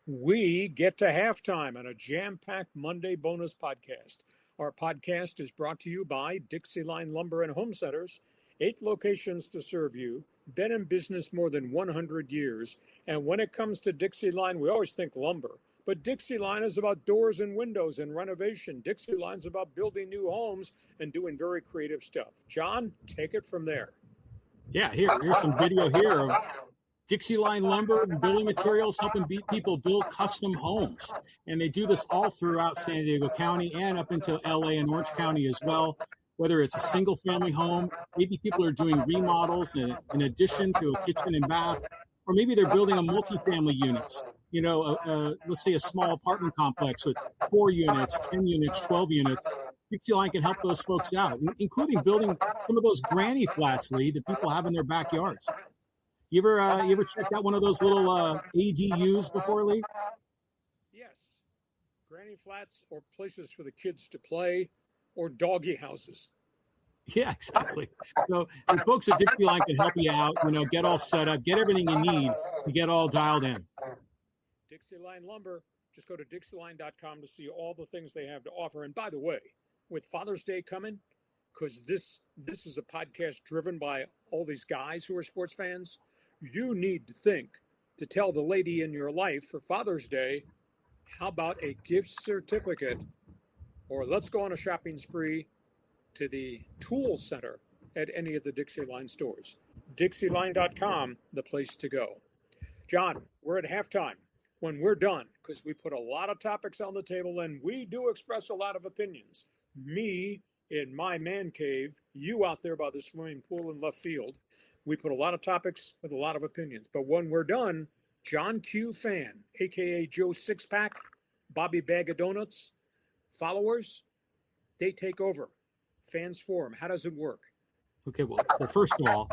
We get to halftime on a jam-packed Monday bonus podcast. Our podcast is brought to you by DIXIELINE Lumber and Home Centers. 8 locations to serve you. Been in business more than 100 years. And when it comes to DIXIELINE, we always think lumber. But DIXIELINE is about doors and windows and renovation. DIXIELINE's about building new homes and doing very creative stuff. John, take it from there. Yeah, here's some video here of DIXIELINE Lumber and Building Materials helping people build custom homes. And they do this all throughout San Diego County and up into LA and Orange County as well. Whether it's a single family home, maybe people are doing remodels in addition to a kitchen and bath, or maybe they're building a multifamily units. Let's say a small apartment complex with 4 units, 10 units, 12 units. DIXIELINE can help those folks out, including building some of those granny flats, Lee, that people have in their backyards. You ever checked out one of those little ADUs before, Lee? Yes. Granny flats or places for the kids to play or doggy houses. Yeah, exactly. So the folks at DIXIELINE can help you out, get all set up, get everything you need to get all dialed in. DIXIELINE Lumber. Just go to DIXIELINE.com to see all the things they have to offer. And by the way, with Father's Day coming, because this is a podcast driven by all these guys who are sports fans, you need to think to tell the lady in your life for Father's Day, how about a gift certificate, or let's go on a shopping spree to the tool center at any of the Dixieline stores. DixieLine.com, the place to go. John, we're at halftime. When we're done, because we put a lot of topics on the table and we do express a lot of opinions. Me in my man cave, you out there by the swimming pool in left field. We put a lot of topics with a lot of opinions. But when we're done, John Q. Fan, a.k.a. Joe Sixpack, Bobby Bag of Donuts, followers, they take over. Fans Forum, how does it work? Okay, well, first of all,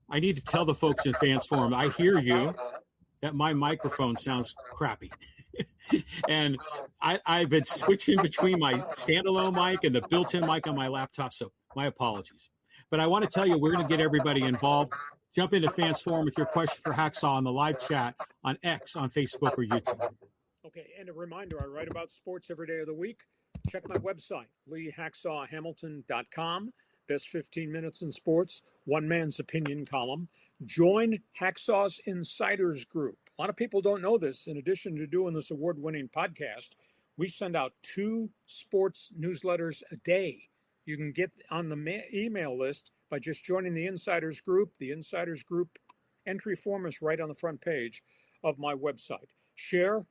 I need to tell the folks in Fans Forum, I hear you, that my microphone sounds crappy. And I've been switching between my standalone mic and the built-in mic on my laptop, so my apologies. But I want to tell you, we're going to get everybody involved. Jump into Fans Forum with your question for Hacksaw on the live chat on X, on Facebook, or YouTube. Okay, and a reminder, I write about sports every day of the week. Check my website, LeeHacksawHamilton.com. Best 15 minutes in sports, one man's opinion column. Join Hacksaw's Insiders Group. A lot of people don't know this. In addition to doing this award-winning podcast, we send out 2 sports newsletters a day. You can get on the email list by just joining the Insiders Group. The Insiders Group entry form is right on the front page of my website. Share,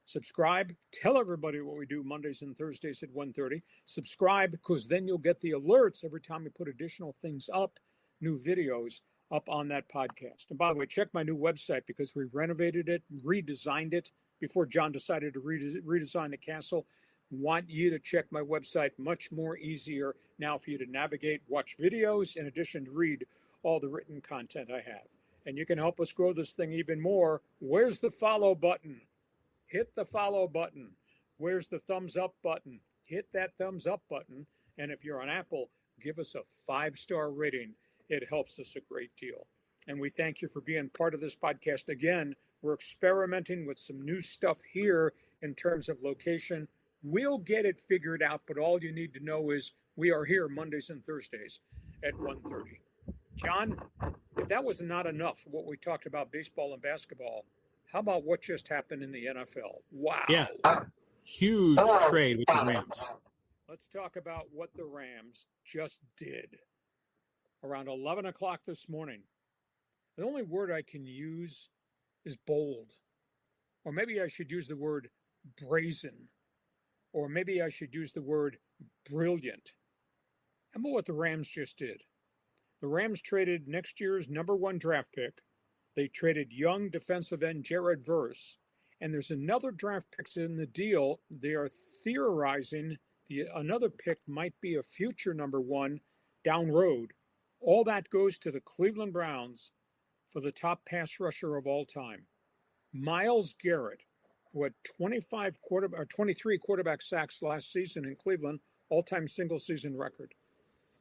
subscribe, tell everybody what we do Mondays and Thursdays at 1:30. Subscribe, because then you'll get the alerts every time we put additional things up, new videos up on that podcast. And by the way, check my new website, because we renovated it, redesigned it before John decided to redesign the castle. Want you to check my website. Much more easier now for you to navigate, watch videos, in addition to read all the written content I have. And you can help us grow this thing even more. Where's the follow button? Hit the follow button. Where's the thumbs up button? Hit that thumbs up button. And if you're on Apple, give us a 5-star rating. It helps us a great deal. And we thank you for being part of this podcast. Again, we're experimenting with some new stuff here in terms of location. We'll get it figured out, but all you need to know is we are here Mondays and Thursdays at 1:30. John, if that was not enough, what we talked about baseball and basketball, how about what just happened in the NFL? Wow. Yeah, huge trade with the Rams. Let's talk about what the Rams just did. Around 11 o'clock this morning, the only word I can use is bold. Or maybe I should use the word brazen. Or maybe I should use the word brilliant. How about what the Rams just did? The Rams traded next year's #1 draft pick. They traded young defensive end Jared Verse. And there's another draft pick in the deal. They are theorizing another pick might be a future #1 down road. All that goes to the Cleveland Browns for the top pass rusher of all time. Myles Garrett, who had 23 quarterback sacks last season in Cleveland, all-time single-season record,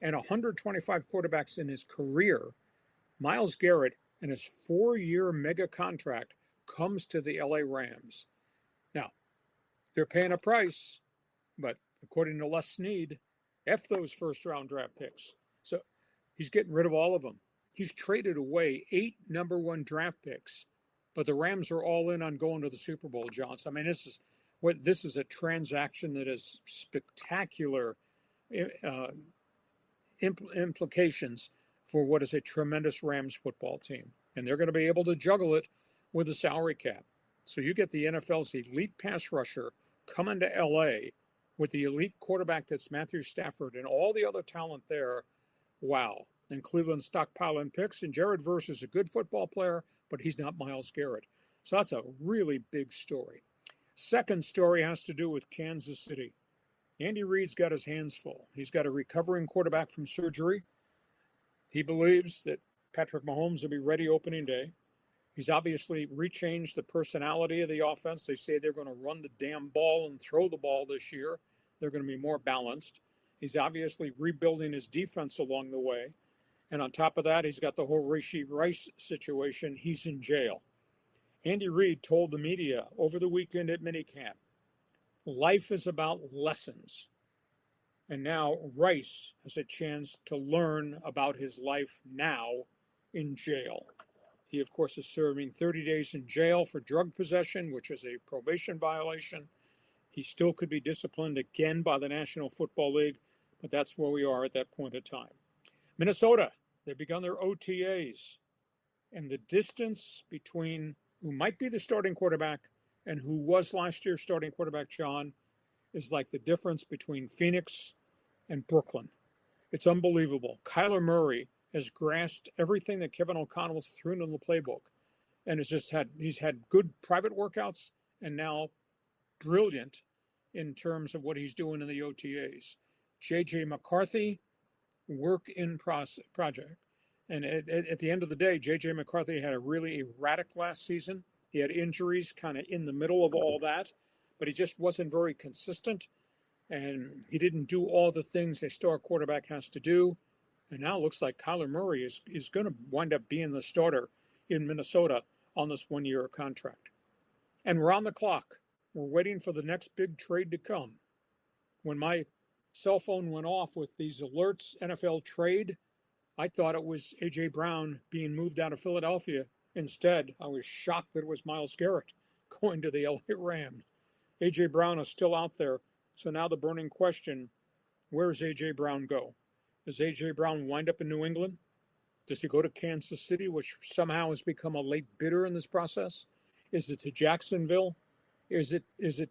and 125 quarterbacks in his career. Myles Garrett and his 4-year mega contract comes to the LA Rams. Now, they're paying a price, but according to Les Snead, F those first-round draft picks. So he's getting rid of all of them. He's traded away 8 #1 draft picks, but the Rams are all in on going to the Super Bowl, Johnson. I mean, this is a transaction that has spectacular implications for what is a tremendous Rams football team. And they're going to be able to juggle it with the salary cap. So you get the NFL's elite pass rusher coming to LA with the elite quarterback that's Matthew Stafford and all the other talent there. Wow. And Cleveland stockpiling picks. And Jared Verse is a good football player, but he's not Myles Garrett. So that's a really big story. Second story has to do with Kansas City. Andy Reid's got his hands full. He's got a recovering quarterback from surgery. He believes that Patrick Mahomes will be ready opening day. He's obviously rechanged the personality of the offense. They say they're going to run the damn ball and throw the ball this year. They're going to be more balanced. He's obviously rebuilding his defense along the way. And on top of that, he's got the whole Rashee Rice situation. He's in jail. Andy Reid told the media over the weekend at minicamp, life is about lessons. And now Rice has a chance to learn about his life now in jail. He, of course, is serving 30 days in jail for drug possession, which is a probation violation. He still could be disciplined again by the National Football League, but that's where we are at that point in time. Minnesota, they've begun their OTAs, and the distance between who might be the starting quarterback and who was last year's starting quarterback, John, is like the difference between Phoenix and Brooklyn. It's unbelievable. Kyler Murray has grasped everything that Kevin O'Connell's thrown in the playbook, and he's had good private workouts and now brilliant in terms of what he's doing in the OTAs. J.J. McCarthy, work in project. And at the end of the day, J.J. McCarthy had a really erratic last season. He had injuries kind of in the middle of all that, but he just wasn't very consistent, and he didn't do all the things a star quarterback has to do. And now it looks like Kyler Murray is going to wind up being the starter in Minnesota on this one-year contract. And we're on the clock. We're waiting for the next big trade to come. When my cell phone went off with these alerts, NFL trade, I thought it was A.J. Brown being moved out of Philadelphia. Instead, I was shocked that it was Myles Garrett going to the LA Rams. A.J. Brown is still out there. So now the burning question, where does A.J. Brown go? Does A.J. Brown wind up in New England? Does he go to Kansas City, which somehow has become a late bidder in this process? Is it to Jacksonville? Is it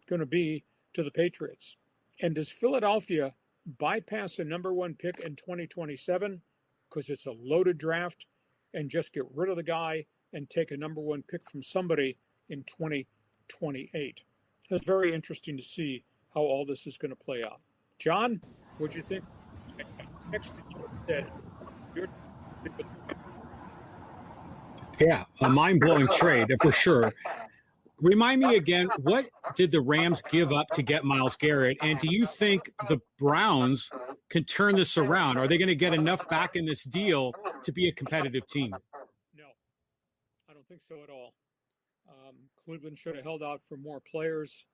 going to be to the Patriots? And does Philadelphia bypass a number one pick in 2027 because it's a loaded draft and just get rid of the guy and take a number one pick from somebody in 2028? It's very interesting to see how all this is going to play out. John, what'd you think? I texted you and said, yeah, a mind-blowing trade for sure. Remind me again, what did the Rams give up to get Myles Garrett? And do you think the Browns can turn this around? Are they going to get enough back in this deal to be a competitive team? No, I don't think so at all. Cleveland should have held out for more players.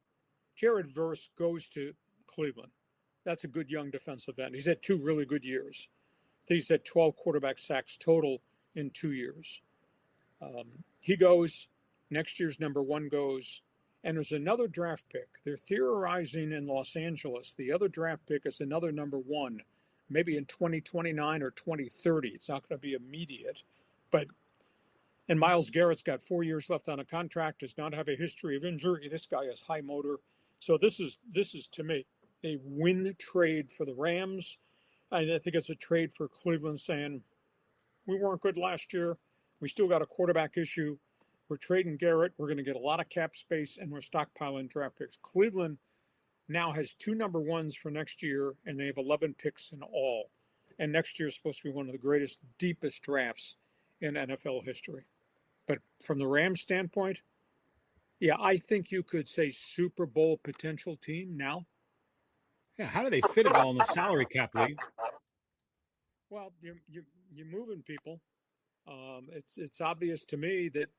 Jared Verse goes to Cleveland. That's a good young defensive end. He's had 2 really good years. He's had 12 quarterback sacks total in 2 years. He goes. Next year's number one goes. And there's another draft pick. They're theorizing in Los Angeles. The other draft pick is another number one, maybe in 2029 or 2030. It's not going to be immediate. And Myles Garrett's got 4 years left on a contract, does not have a history of injury. This guy has high motor. So this is to me a win trade for the Rams. I think it's a trade for Cleveland saying, we weren't good last year. We still got a quarterback issue. We're trading Garrett. We're going to get a lot of cap space, and we're stockpiling draft picks. Cleveland now has 2 number ones for next year, and they have 11 picks in all. And next year is supposed to be one of the greatest, deepest drafts in NFL history. But from the Rams standpoint, yeah, I think you could say Super Bowl potential team now. Yeah, how do they fit it all in the salary cap league? Well, you're moving people. It's obvious to me that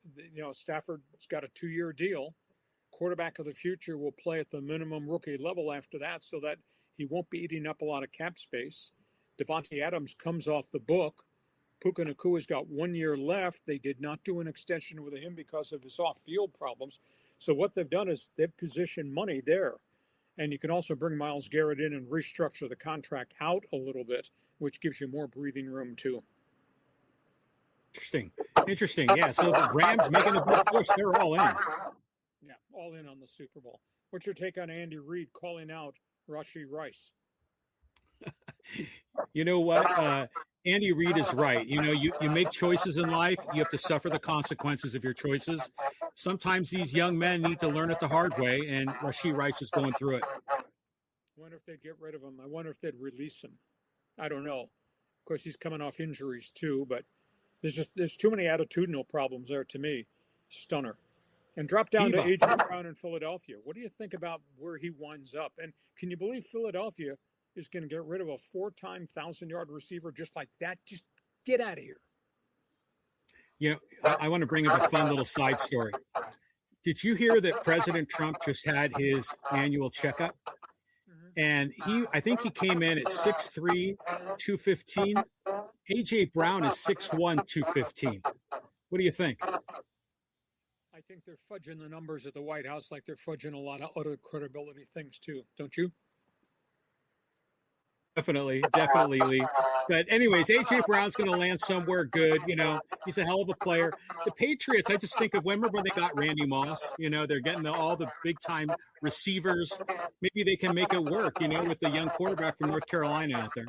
Stafford's got a 2-year deal. Quarterback of the future will play at the minimum rookie level after that, so that he won't be eating up a lot of cap space. Devontae Adams comes off the book. Puka Nakua's got 1 year left. They did not do an extension with him because of his off-field problems. So what they've done is they've positioned money there. And you can also bring Myles Garrett in and restructure the contract out a little bit, which gives you more breathing room too. Interesting. Yeah, so the Rams making a big push. They're all in. Yeah, all in on the Super Bowl. What's your take on Andy Reid calling out Rashee Rice? You know what? Andy Reid is right. You make choices in life. You have to suffer the consequences of your choices. Sometimes these young men need to learn it the hard way, and Rashee Rice is going through it. I wonder if they'd get rid of him. I wonder if they'd release him. I don't know. Of course, he's coming off injuries too, but there's too many attitudinal problems there to me. Stunner. And drop down to A.J. Brown in Philadelphia. What do you think about where he winds up? And can you believe Philadelphia is going to get rid of a 4-time 1,000-yard receiver just like that? Just get out of here. I want to bring up a fun little side story. Did you hear that President Trump just had his annual checkup? And I think he came in at 6'3", 215. A.J. Brown is 6'1", 215. What do you think? I think they're fudging the numbers at the White House like they're fudging a lot of other credibility things too, don't you? Definitely, Lee. But anyways, AJ Brown's going to land somewhere good. You know, he's a hell of a player. The Patriots, I just think of when they got Randy Moss. You know, they're getting all the big time receivers. Maybe they can make it work. You know, with the young quarterback from North Carolina out there.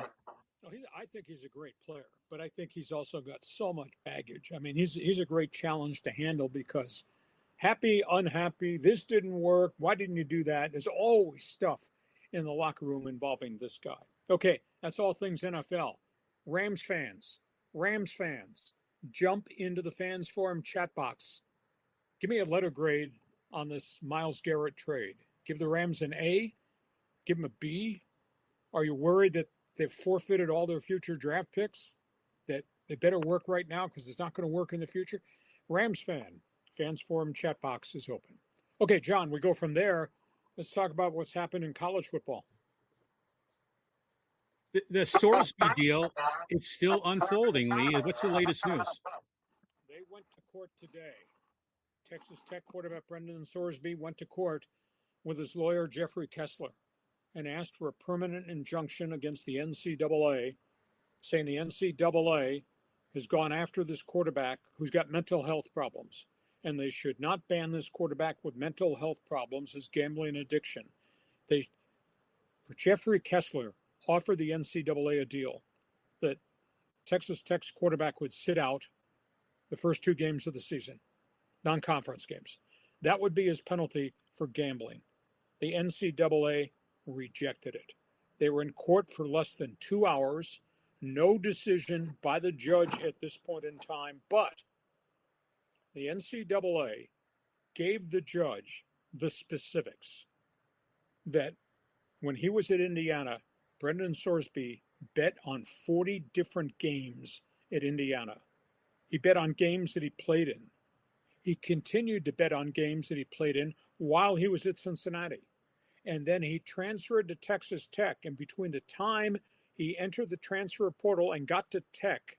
I think he's a great player, but I think he's also got so much baggage. I mean, he's a great challenge to handle because happy, unhappy, this didn't work. Why didn't you do that? There's always stuff in the locker room involving this guy. Okay, that's all things NFL. Rams fans, jump into the Fans Forum chat box. Give me a letter grade on this Myles Garrett trade. Give the Rams an A, give them a B. Are you worried that they've forfeited all their future draft picks, that they better work right now because it's not going to work in the future? Rams Fans Forum chat box is open. Okay, John, we go from there. Let's talk about what's happened in college football. The Sorsby deal, it's still unfolding, Lee. What's the latest news? They went to court today. Texas Tech quarterback Brendan Sorsby went to court with his lawyer, Jeffrey Kessler, and asked for a permanent injunction against the NCAA, saying the NCAA has gone after this quarterback who's got mental health problems, and they should not ban this quarterback with mental health problems as gambling addiction. Jeffrey Kessler offered the NCAA a deal that Texas Tech's quarterback would sit out the first 2 games of the season, non-conference games. That would be his penalty for gambling. The NCAA rejected it. They were in court for less than 2 hours. No decision by the judge at this point in time, but the NCAA gave the judge the specifics that when he was at Indiana, Brendan Sorsby bet on 40 different games at Indiana. He bet on games that he played in. He continued to bet on games that he played in while he was at Cincinnati. And then he transferred to Texas Tech. And between the time he entered the transfer portal and got to Tech,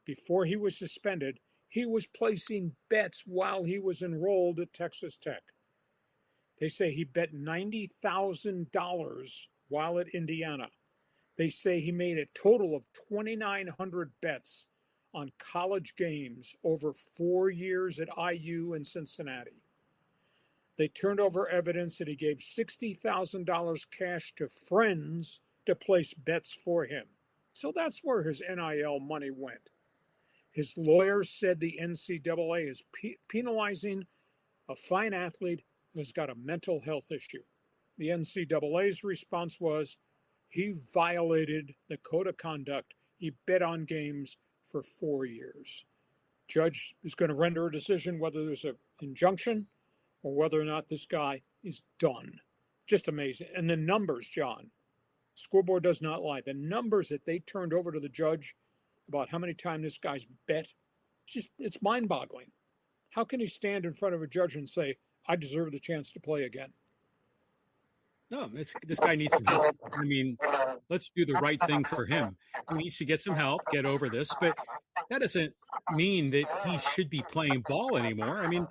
before he was suspended, he was placing bets while he was enrolled at Texas Tech. They say he bet $90,000 while at Indiana. They say he made a total of 2,900 bets on college games over 4 years at IU and Cincinnati. They turned over evidence that he gave $60,000 cash to friends to place bets for him. So that's where his NIL money went. His lawyers said the NCAA is penalizing a fine athlete who's got a mental health issue. The NCAA's response was he violated the code of conduct. He bet on games for 4 years. Judge is going to render a decision whether there's an injunction or whether or not this guy is done. Just amazing. And the numbers, John, scoreboard does not lie. The numbers that they turned over to the judge about how many times this guy's bet, it's mind-boggling. How can he stand in front of a judge and say, I deserve the chance to play again? No, this guy needs some help. I mean, let's do the right thing for him. He needs to get some help, get over this. But that doesn't mean that he should be playing ball anymore. I mean,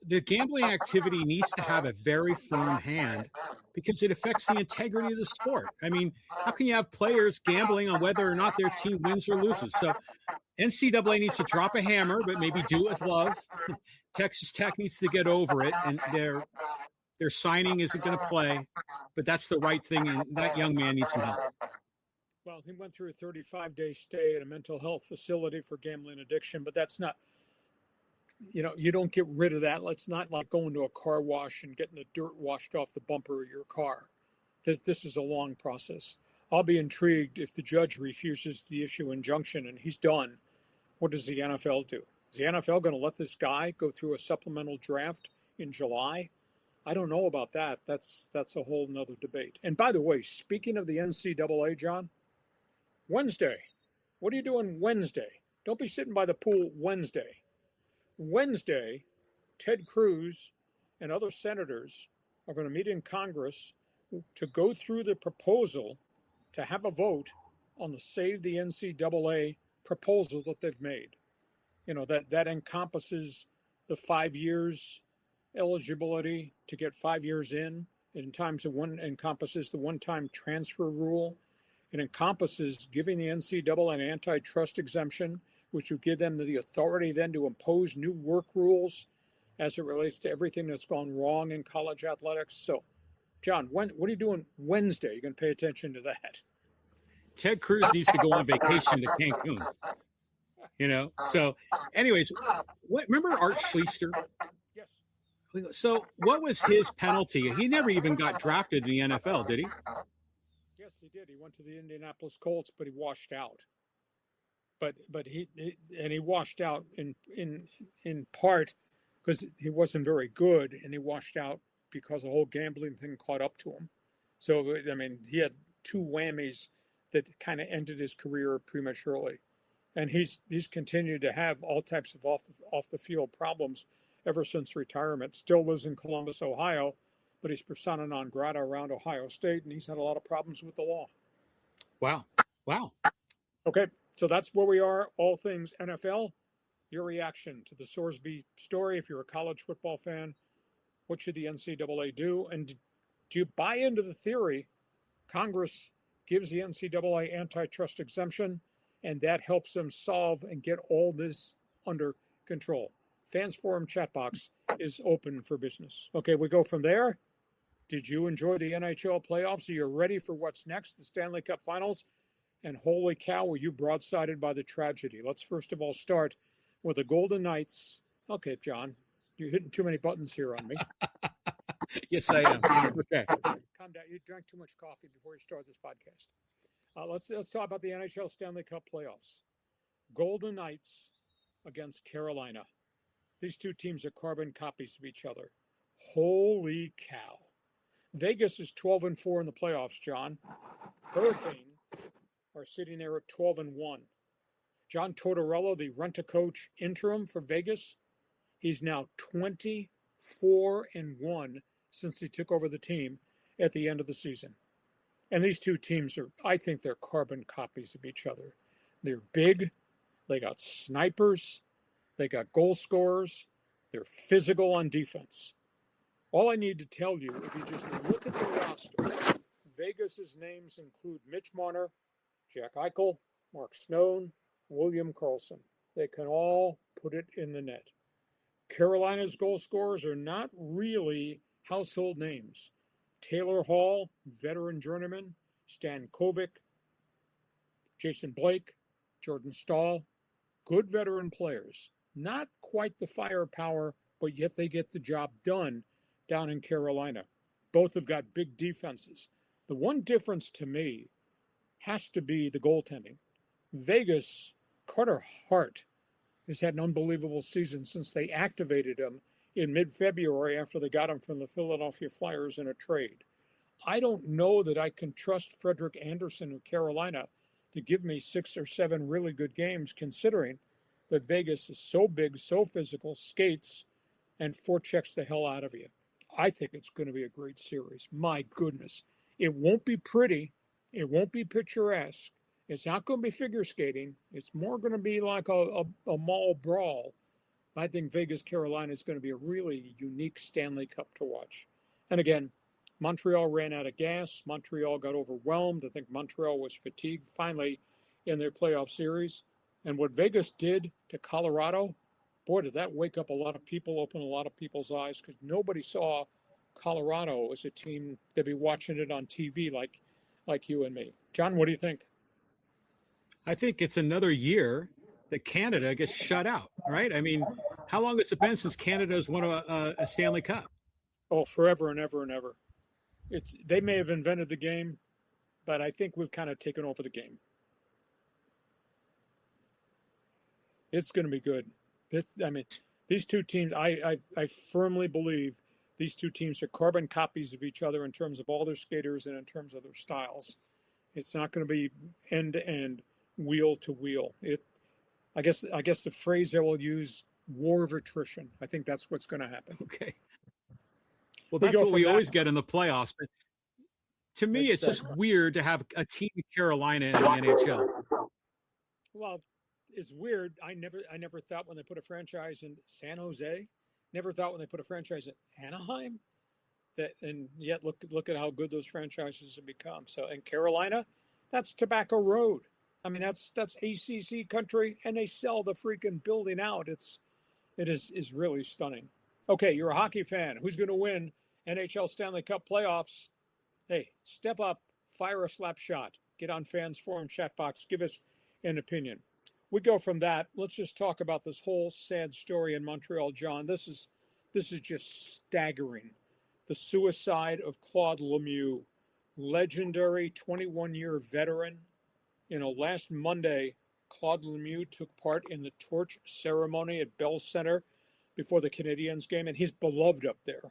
the gambling activity needs to have a very firm hand because it affects the integrity of the sport. I mean, how can you have players gambling on whether or not their team wins or loses? So NCAA needs to drop a hammer, but maybe do it with love. Texas Tech needs to get over it, and their signing isn't going to play, but that's the right thing, and that young man needs some help. Well, he went through a 35-day stay at a mental health facility for gambling addiction, but that's not, you don't get rid of that. It's not like going to a car wash and getting the dirt washed off the bumper of your car. This is a long process. I'll be intrigued if the judge refuses the issue injunction and he's done. What does the NFL do? Is the NFL going to let this guy go through a supplemental draft in July? I don't know about that. That's a whole nother debate. And by the way, speaking of the NCAA, John, Wednesday, what are you doing Wednesday? Don't be sitting by the pool Wednesday. Wednesday, Ted Cruz and other senators are going to meet in Congress to go through the proposal to have a vote on the Save the NCAA proposal that they've made. that encompasses the 5 years eligibility to get 5 years in. It encompasses the one-time transfer rule. It encompasses giving the NCAA an antitrust exemption, which would give them the authority then to impose new work rules as it relates to everything that's gone wrong in college athletics. So, John, what are you doing Wednesday? You're going to pay attention to that. Ted Cruz needs to go on vacation to Cancun. So anyways, remember Art Schlichter? Yes. So what was his penalty? He never even got drafted in the NFL, did he? Yes, he did. He went to the Indianapolis Colts, but he washed out. But he washed out in part because he wasn't very good, and he washed out because the whole gambling thing caught up to him. So I mean, he had two whammies that kind of ended his career prematurely. And he's continued to have all types of off the field problems ever since retirement. Still lives in Columbus, Ohio, but he's persona non grata around Ohio State, and he's had a lot of problems with the law. Wow. Okay, so that's where we are, all things NFL. Your reaction to the Sorsby story, if you're a college football fan, what should the NCAA do? And do you buy into the theory Congress gives the NCAA antitrust exemption, and that helps them solve and get all this under control? Fans Forum chat box is open for business. Okay, we go from there. Did you enjoy the NHL playoffs? Are you ready for what's next, the Stanley Cup Finals? And holy cow, were you broadsided by the tragedy? Let's first of all start with the Golden Knights. Okay, John, you're hitting too many buttons here on me. Yes, I am. Okay. Calm down. You drank too much coffee before you start this podcast. Let's talk about the NHL Stanley Cup playoffs. Golden Knights against Carolina. These two teams are carbon copies of each other. Holy cow. Vegas is 12-4 in the playoffs, John. Hurricane are sitting there at 12-1. John Tortorella, the rent-a-coach interim for Vegas, he's now 24-1 since he took over the team at the end of the season. And these two teams I think they're carbon copies of each other. They're big. They got snipers. They got goal scorers. They're physical on defense. All I need to tell you, if you just look at the roster, Vegas's names include Mitch Marner, Jack Eichel, Mark Stone, William Karlsson. They can all put it in the net. Carolina's goal scorers are not really household names. Taylor Hall, veteran journeyman, Stan Kovic, Jason Blake, Jordan Stahl, good veteran players. Not quite the firepower, but yet they get the job done down in Carolina. Both have got big defenses. The one difference to me has to be the goaltending. Vegas, Carter Hart has had an unbelievable season since they activated him in mid-February after they got him from the Philadelphia Flyers in a trade. I don't know that I can trust Frederik Andersen of Carolina to give me 6 or 7 really good games, considering that Vegas is so big, so physical, skates, and forechecks the hell out of you. I think it's going to be a great series. My goodness. It won't be pretty. It won't be picturesque. It's not going to be figure skating. It's more going to be like a mall brawl. I think Vegas, Carolina is going to be a really unique Stanley Cup to watch. And again, Montreal ran out of gas. Montreal got overwhelmed. I think Montreal was fatigued finally in their playoff series. And what Vegas did to Colorado, boy, did that wake up a lot of people, open a lot of people's eyes, because nobody saw Colorado as a team. They'd be watching it on TV like you and me. John, what do you think? I think it's another year that Canada gets shut out, right? I mean, how long has it been since Canada's won a Stanley Cup? Oh, forever and ever and ever. They may have invented the game, but I think we've kind of taken over the game. It's going to be good. These two teams, I firmly believe these two teams are carbon copies of each other in terms of all their skaters and in terms of their styles. It's not going to be end to end, wheel to wheel. I guess the phrase I will use, war of attrition. I think that's what's going to happen. Okay. Well, that's what we always get in the playoffs. But to me, it's just weird to have a team in Carolina in the NHL. Well, it's weird. I never thought when they put a franchise in San Jose, never thought when they put a franchise in Anaheim that, and yet look at how good those franchises have become. So in Carolina, that's Tobacco Road. I mean, that's ACC country, and they sell the freaking building out. It is really stunning. Okay, you're a hockey fan. Who's going to win NHL Stanley Cup playoffs? Hey, step up, fire a slap shot. Get on Fans Forum chat box. Give us an opinion. We go from that. Let's just talk about this whole sad story in Montreal, John. This is just staggering. The suicide of Claude Lemieux, legendary 21-year veteran. You know, last Monday, Claude Lemieux took part in the torch ceremony at Bell Center before the Canadiens game, and he's beloved up there.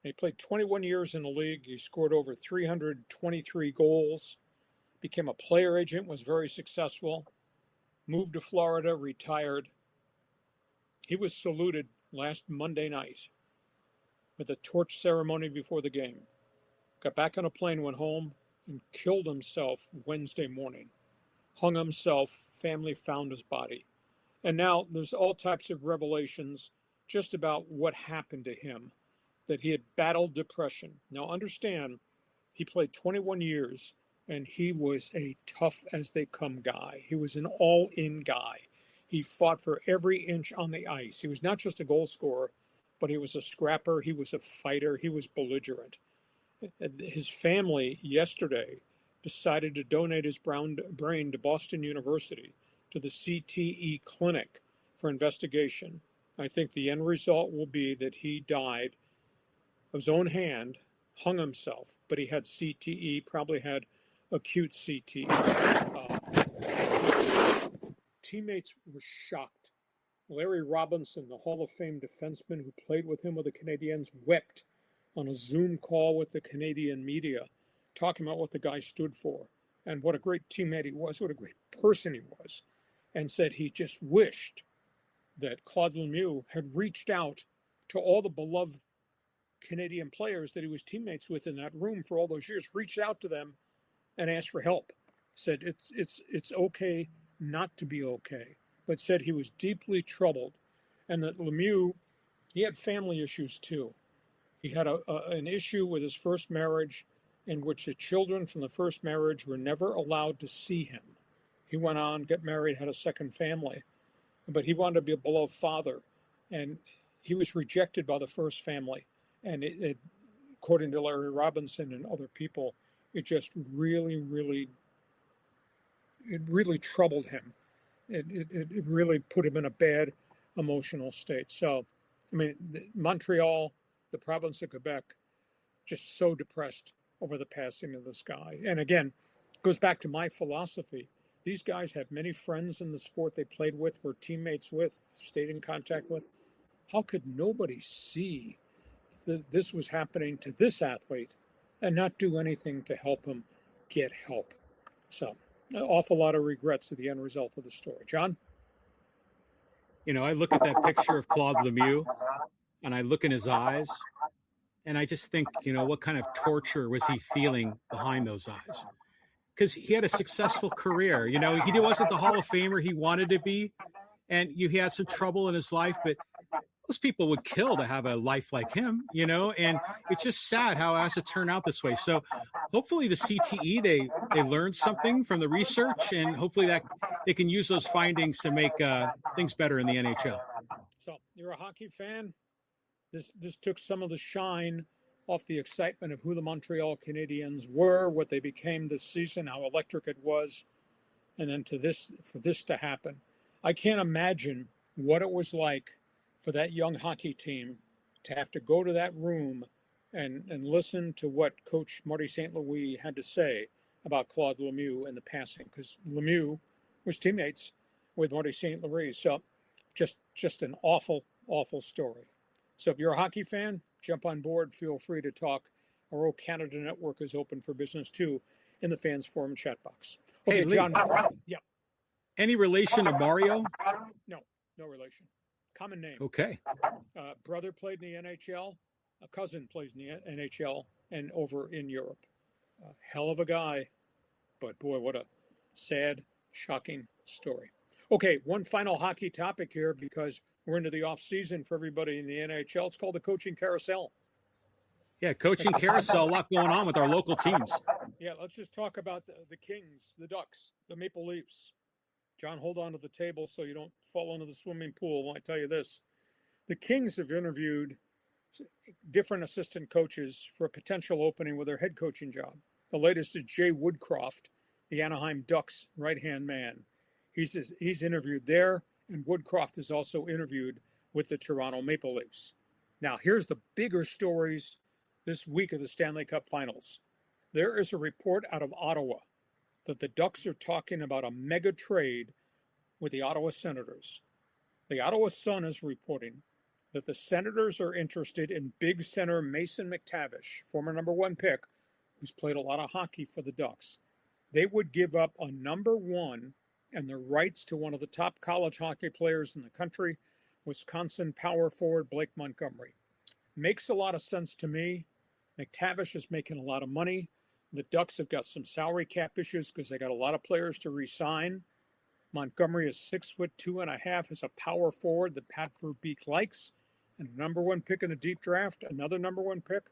He played 21 years in the league. He scored over 323 goals, became a player agent, was very successful, moved to Florida, retired. He was saluted last Monday night with a torch ceremony before the game. Got back on a plane, went home, and killed himself Wednesday morning. Hung himself, family found his body. And now there's all types of revelations just about what happened to him, that he had battled depression. Now understand, he played 21 years, and he was a tough-as-they-come guy. He was an all-in guy. He fought for every inch on the ice. He was not just a goal scorer, but he was a scrapper. He was a fighter. He was belligerent. His family yesterday decided to donate his brain to Boston University, to the CTE clinic for investigation. I think the end result will be that he died of his own hand, hung himself, but he had CTE, probably had acute CTE. Teammates were shocked. Larry Robinson, the Hall of Fame defenseman who played with him with the Canadiens, wept on a Zoom call with the Canadian media, talking about what the guy stood for and what a great teammate he was, what a great person he was, and said he just wished that Claude Lemieux had reached out to all the beloved Canadian players that he was teammates with in that room for all those years, reached out to them and asked for help. Said it's okay not to be okay, but said he was deeply troubled, and that Lemieux, he had family issues too. He had an issue with his first marriage in which the children from the first marriage were never allowed to see him. He went on, got married, had a second family, but he wanted to be a beloved father, and he was rejected by the first family. And it according to Larry Robinson and other people, it just really troubled him. It really put him in a bad emotional state. So, I mean, Montreal, the province of Quebec, just so depressed over the passing of this guy. And again, it goes back to my philosophy. These guys have many friends in the sport they played with, were teammates with, stayed in contact with. How could nobody see that this was happening to this athlete and not do anything to help him get help? So, an awful lot of regrets to the end result of the story. John? You know, I look at that picture of Claude Lemieux and I look in his eyes and I just think, you know, what kind of torture was he feeling behind those eyes? Because he had a successful career. You know, he wasn't the Hall of Famer he wanted to be, and he had some trouble in his life, but most people would kill to have a life like him, you know, and it's just sad how it has to turn out this way. So hopefully the CTE, they learned something from the research, and hopefully that they can use those findings to make things better in the NHL. So you're a hockey fan. This took some of the shine off the excitement of who the Montreal Canadiens were, what they became this season, how electric it was, and then for this to happen. I can't imagine what it was like for that young hockey team to have to go to that room and listen to what Coach Marty St. Louis had to say about Claude Lemieux and the passing, because Lemieux was teammates with Marty St. Louis. So just an awful, awful story. So if you're a hockey fan, jump on board. Feel free to talk. Our O Canada Network is open for business too in the Fans Forum chat box. Okay, hey, John. Yeah. Any relation to Mario? No relation. Common name. Okay. Brother played in the NHL. A cousin plays in the NHL and over in Europe. Hell of a guy, but boy, what a sad, shocking story. Okay, one final hockey topic here because we're into the off season for everybody in the NHL. It's called the coaching carousel. Yeah, coaching carousel, a lot going on with our local teams. Yeah, let's just talk about the Kings, the Ducks, the Maple Leafs. John, hold on to the table so you don't fall into the swimming pool when I tell you this. The Kings have interviewed different assistant coaches for a potential opening with their head coaching job. The latest is Jay Woodcroft, the Anaheim Ducks right-hand man. He's interviewed there, and Woodcroft is also interviewed with the Toronto Maple Leafs. Now, here's the bigger stories this week of the Stanley Cup Finals. There is a report out of Ottawa that the Ducks are talking about a mega trade with the Ottawa Senators. The Ottawa Sun is reporting that the Senators are interested in big center Mason McTavish, former number 1 pick, who's played a lot of hockey for the Ducks. They would give up a number 1 and the rights to one of the top college hockey players in the country, Wisconsin power forward Blake Montgomery. Makes a lot of sense to me. McTavish is making a lot of money. The Ducks have got some salary cap issues because they got a lot of players to re-sign. Montgomery is 6'2.5", is a power forward that Pat Verbeek likes, and a number 1 pick in a deep draft, another number 1 pick.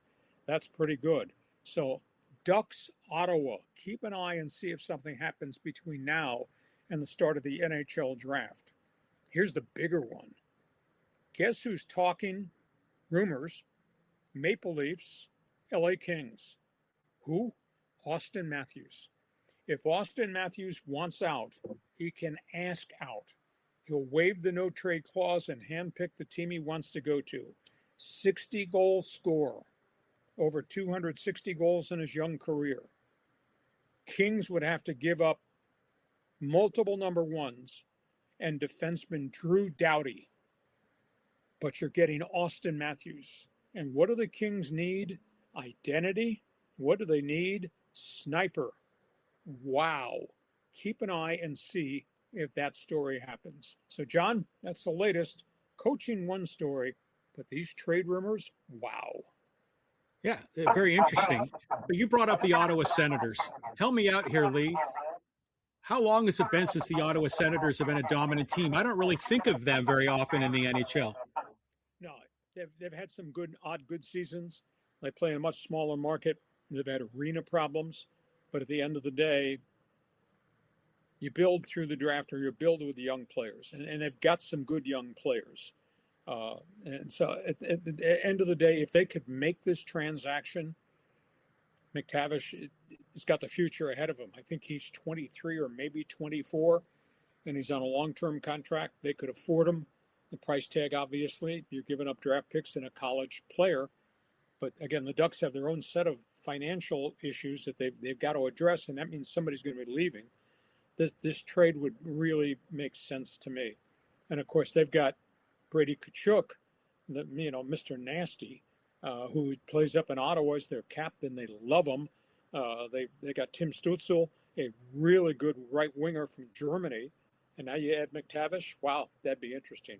That's pretty good. So Ducks, Ottawa, keep an eye and see if something happens between now and the start of the NHL draft. Here's the bigger one. Guess who's talking? Rumors. Maple Leafs, LA Kings. Who? Austin Matthews. If Austin Matthews wants out, he can ask out. He'll waive the no-trade clause and handpick the team he wants to go to. 60-goal scorer. Over 260 goals in his young career. Kings would have to give up multiple number 1s and defenseman Drew Doughty. But you're getting Austin Matthews. And what do the Kings need? Identity. What do they need? Sniper. Wow. Keep an eye and see if that story happens. So, John, that's the latest. Coaching one story, but these trade rumors, wow. Yeah, very interesting. But you brought up the Ottawa Senators. Help me out here, Lee. How long has it been since the Ottawa Senators have been a dominant team? I don't really think of them very often in the NHL. No, they've had some good seasons. They play in a much smaller market. They've had arena problems. But at the end of the day, you build through the draft or you build with the young players. And they've got some good young players. And so at the end of the day, if they could make this transaction, McTavish has got the future ahead of him. I think he's 23 or maybe 24, and he's on a long-term contract. They could afford him. The price tag, obviously, you're giving up draft picks and a college player. But again, the Ducks have their own set of financial issues that they've got to address, and that means somebody's going to be leaving. This trade would really make sense to me. And of course, they've got Brady Tkachuk, Mr. Nasty, who plays up in Ottawa as their captain. They love him. They got Tim Stützle, a really good right winger from Germany. And now you add McTavish. Wow, that'd be interesting.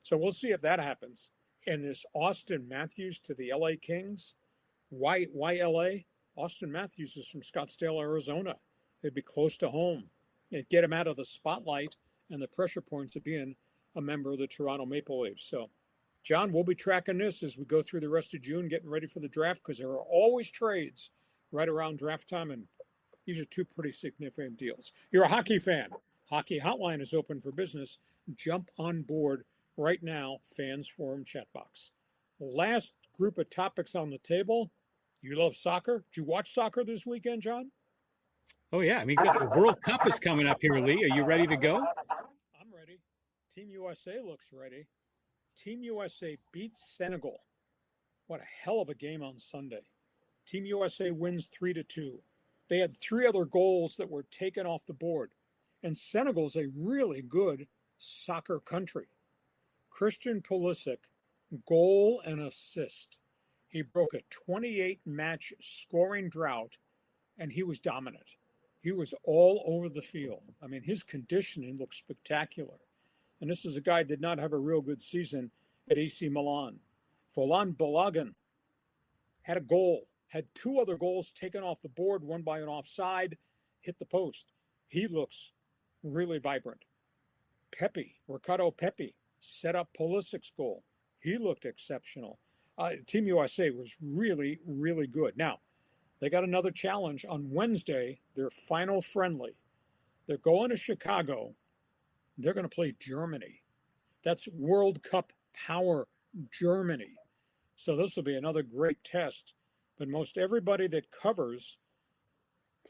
So we'll see if that happens. And this Austin Matthews to the LA Kings. Why LA? Austin Matthews is from Scottsdale, Arizona. It'd be close to home. It'd get him out of the spotlight and the pressure points of being a member of the Toronto Maple Leafs. So, John, we'll be tracking this as we go through the rest of June, getting ready for the draft, because there are always trades right around draft time, and these are two pretty significant deals. You're a hockey fan. Hockey Hotline is open for business. Jump on board right now, Fans Forum chat box. Last group of topics on the table. You love soccer. Did you watch soccer this weekend, John? Oh, yeah. I mean, the World Cup is coming up here, Lee. Are you ready to go? I'm ready. Team USA looks ready. Team USA beats Senegal. What a hell of a game on Sunday. Team USA wins 3-2. They had 3 other goals that were taken off the board. And Senegal's a really good soccer country. Christian Pulisic, goal and assist. He broke a 28-match scoring drought, and he was dominant. He was all over the field. I mean, his conditioning looked spectacular. And this is a guy who did not have a real good season at AC Milan. Folan Balogun had a goal, had 2 other goals taken off the board, one by an offside, hit the post. He looks really vibrant. Ricardo Pepi, set up Pulisic's goal. He looked exceptional. Team USA was really, really good. Now, they got another challenge on Wednesday, their final friendly. They're going to Chicago. They're going to play Germany. That's World Cup power Germany. So this will be another great test. But most everybody that covers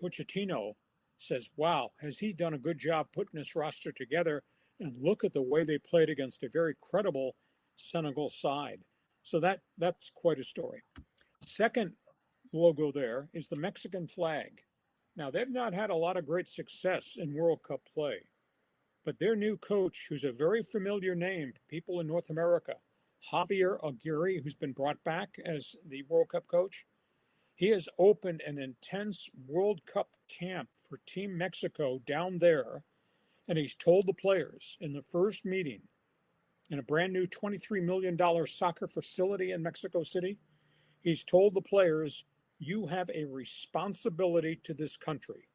Pochettino says, wow, has he done a good job putting this roster together? And look at the way they played against a very credible Senegal side. So that's quite a story. Second logo there is the Mexican flag. Now, they've not had a lot of great success in World Cup play, but their new coach, who's a very familiar name to people in North America, Javier Aguirre, who's been brought back as the World Cup coach, he has opened an intense World Cup camp for Team Mexico down there, and he's told the players in the first meeting in a brand new $23 million soccer facility in Mexico City, he's told the players, you have a responsibility to this country.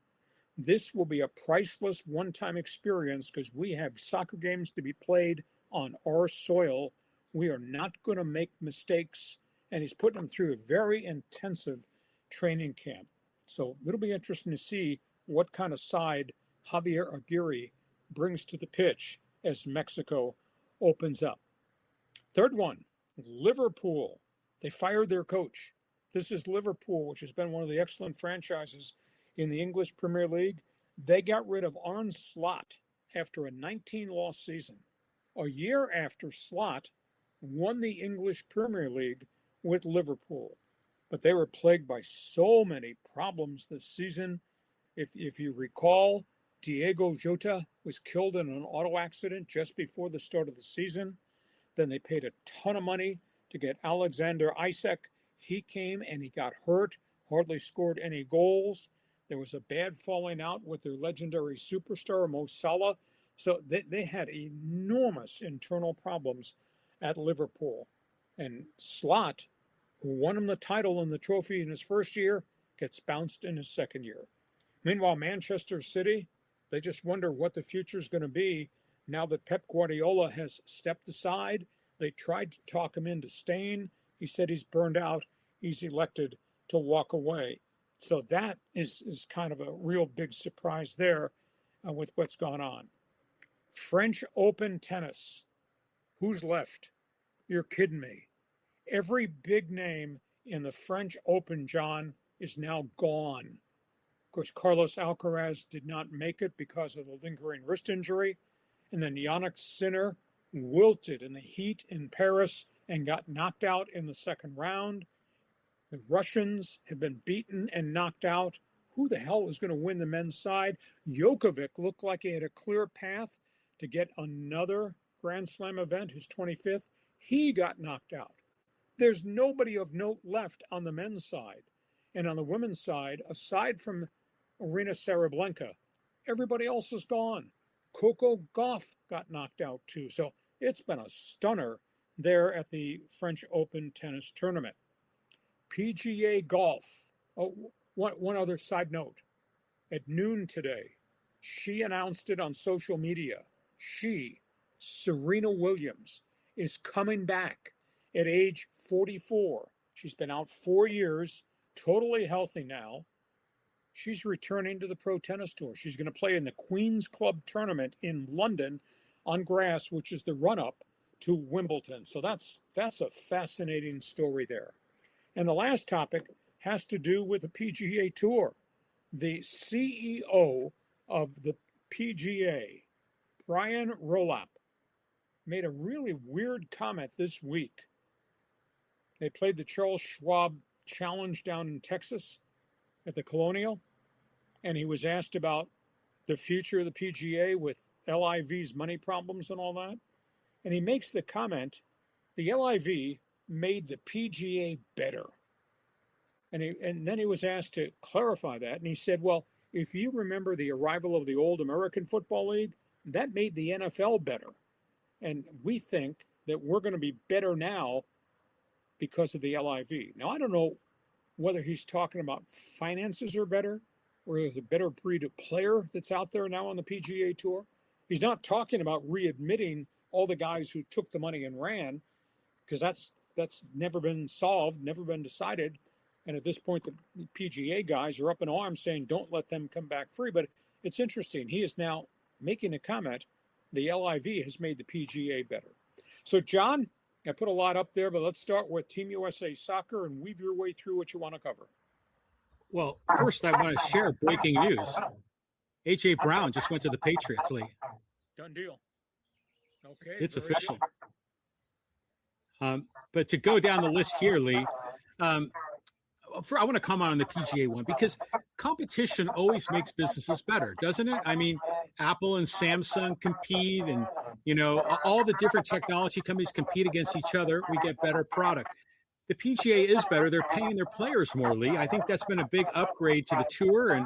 This will be a priceless one-time experience because we have soccer games to be played on our soil. We are not going to make mistakes. And he's putting them through a very intensive training camp. So it'll be interesting to see what kind of side Javier Aguirre brings to the pitch as Mexico opens up. Third one, Liverpool. They fired their coach. This is Liverpool, which has been one of the excellent franchises in the English Premier League. They got rid of Arne Slot after a 19-loss season, a year after Slot won the English Premier League with Liverpool. But they were plagued by so many problems this season. If you recall, Diego Jota was killed in an auto accident just before the start of the season. Then they paid a ton of money to get Alexander Isak. He came and he got hurt, hardly scored any goals. There was a bad falling out with their legendary superstar, Mo Salah. So they had enormous internal problems at Liverpool. And Slot, who won him the title and the trophy in his first year, gets bounced in his second year. Meanwhile, Manchester City, they just wonder what the future is going to be now that Pep Guardiola has stepped aside. They tried to talk him into staying. He said he's burned out. He's elected to walk away. So that is kind of a real big surprise there with what's gone on. French Open tennis. Who's left? You're kidding me. Every big name in the French Open, John, is now gone. Of course, Carlos Alcaraz did not make it because of the lingering wrist injury. And then Yannick Sinner wilted in the heat in Paris and got knocked out in the second round. The Russians have been beaten and knocked out. Who the hell is going to win the men's side? Djokovic looked like he had a clear path to get another Grand Slam event, his 25th. He got knocked out. There's nobody of note left on the men's side. And on the women's side, aside from Arina Sabalenka, everybody else is gone. Coco Gauff got knocked out too. So it's been a stunner there at the French Open tennis tournament. PGA Golf. Oh, one other side note. At noon today, she announced it on social media. Serena Williams, is coming back at age 44. She's been out 4 years, totally healthy now. She's returning to the Pro Tennis Tour. She's going to play in the Queen's Club tournament in London on grass, which is the run-up to Wimbledon. So that's a fascinating story there. And the last topic has to do with the PGA Tour. The CEO of the PGA, Brian Rolap, made a really weird comment this week. They played the Charles Schwab Challenge down in Texas at the Colonial, and he was asked about the future of the PGA with LIV's money problems and all that. And he makes the comment, the LIV made the PGA better. And then he was asked to clarify that, and he said, well, if you remember the arrival of the old American Football League, that made the NFL better. And we think that we're going to be better now because of the LIV. Now, I don't know whether he's talking about finances are better or there's a better breed of player that's out there now on the PGA Tour. He's not talking about readmitting all the guys who took the money and ran, because that's never been solved, never been decided. And at this point, the PGA guys are up in arms saying, don't let them come back free. But it's interesting. He is now making a comment. The LIV has made the PGA better. So, John, I put a lot up there, but let's start with Team USA Soccer and weave your way through what you want to cover. Well, first I want to share breaking news. A.J. Brown just went to the Patriots League. Done deal. Okay. It's official. But to go down the list here, Lee, I want to comment on the PGA one, because competition always makes businesses better, doesn't it? I mean, Apple and Samsung compete, and, you know, all the different technology companies compete against each other. We get better product. The PGA is better. They're paying their players more, Lee. I think that's been a big upgrade to the tour.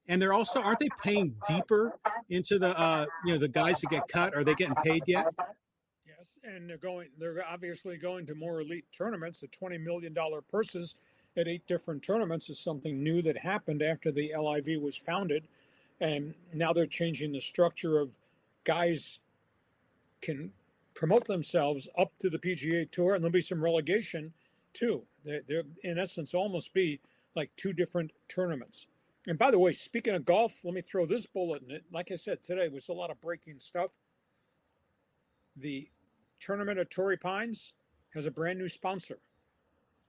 And they're also, aren't they paying deeper into the, the guys that get cut? Are they getting paid yet? Yes, and they're obviously going to more elite tournaments. The $20 million purses at 8 different tournaments is something new that happened after the LIV was founded. And now they're changing the structure of guys can promote themselves up to the PGA Tour, and there'll be some relegation too. They're in essence almost be like 2 different tournaments. And by the way, speaking of golf, let me throw this bullet in it. Like I said, today was a lot of breaking stuff. The tournament at Torrey Pines has a brand new sponsor,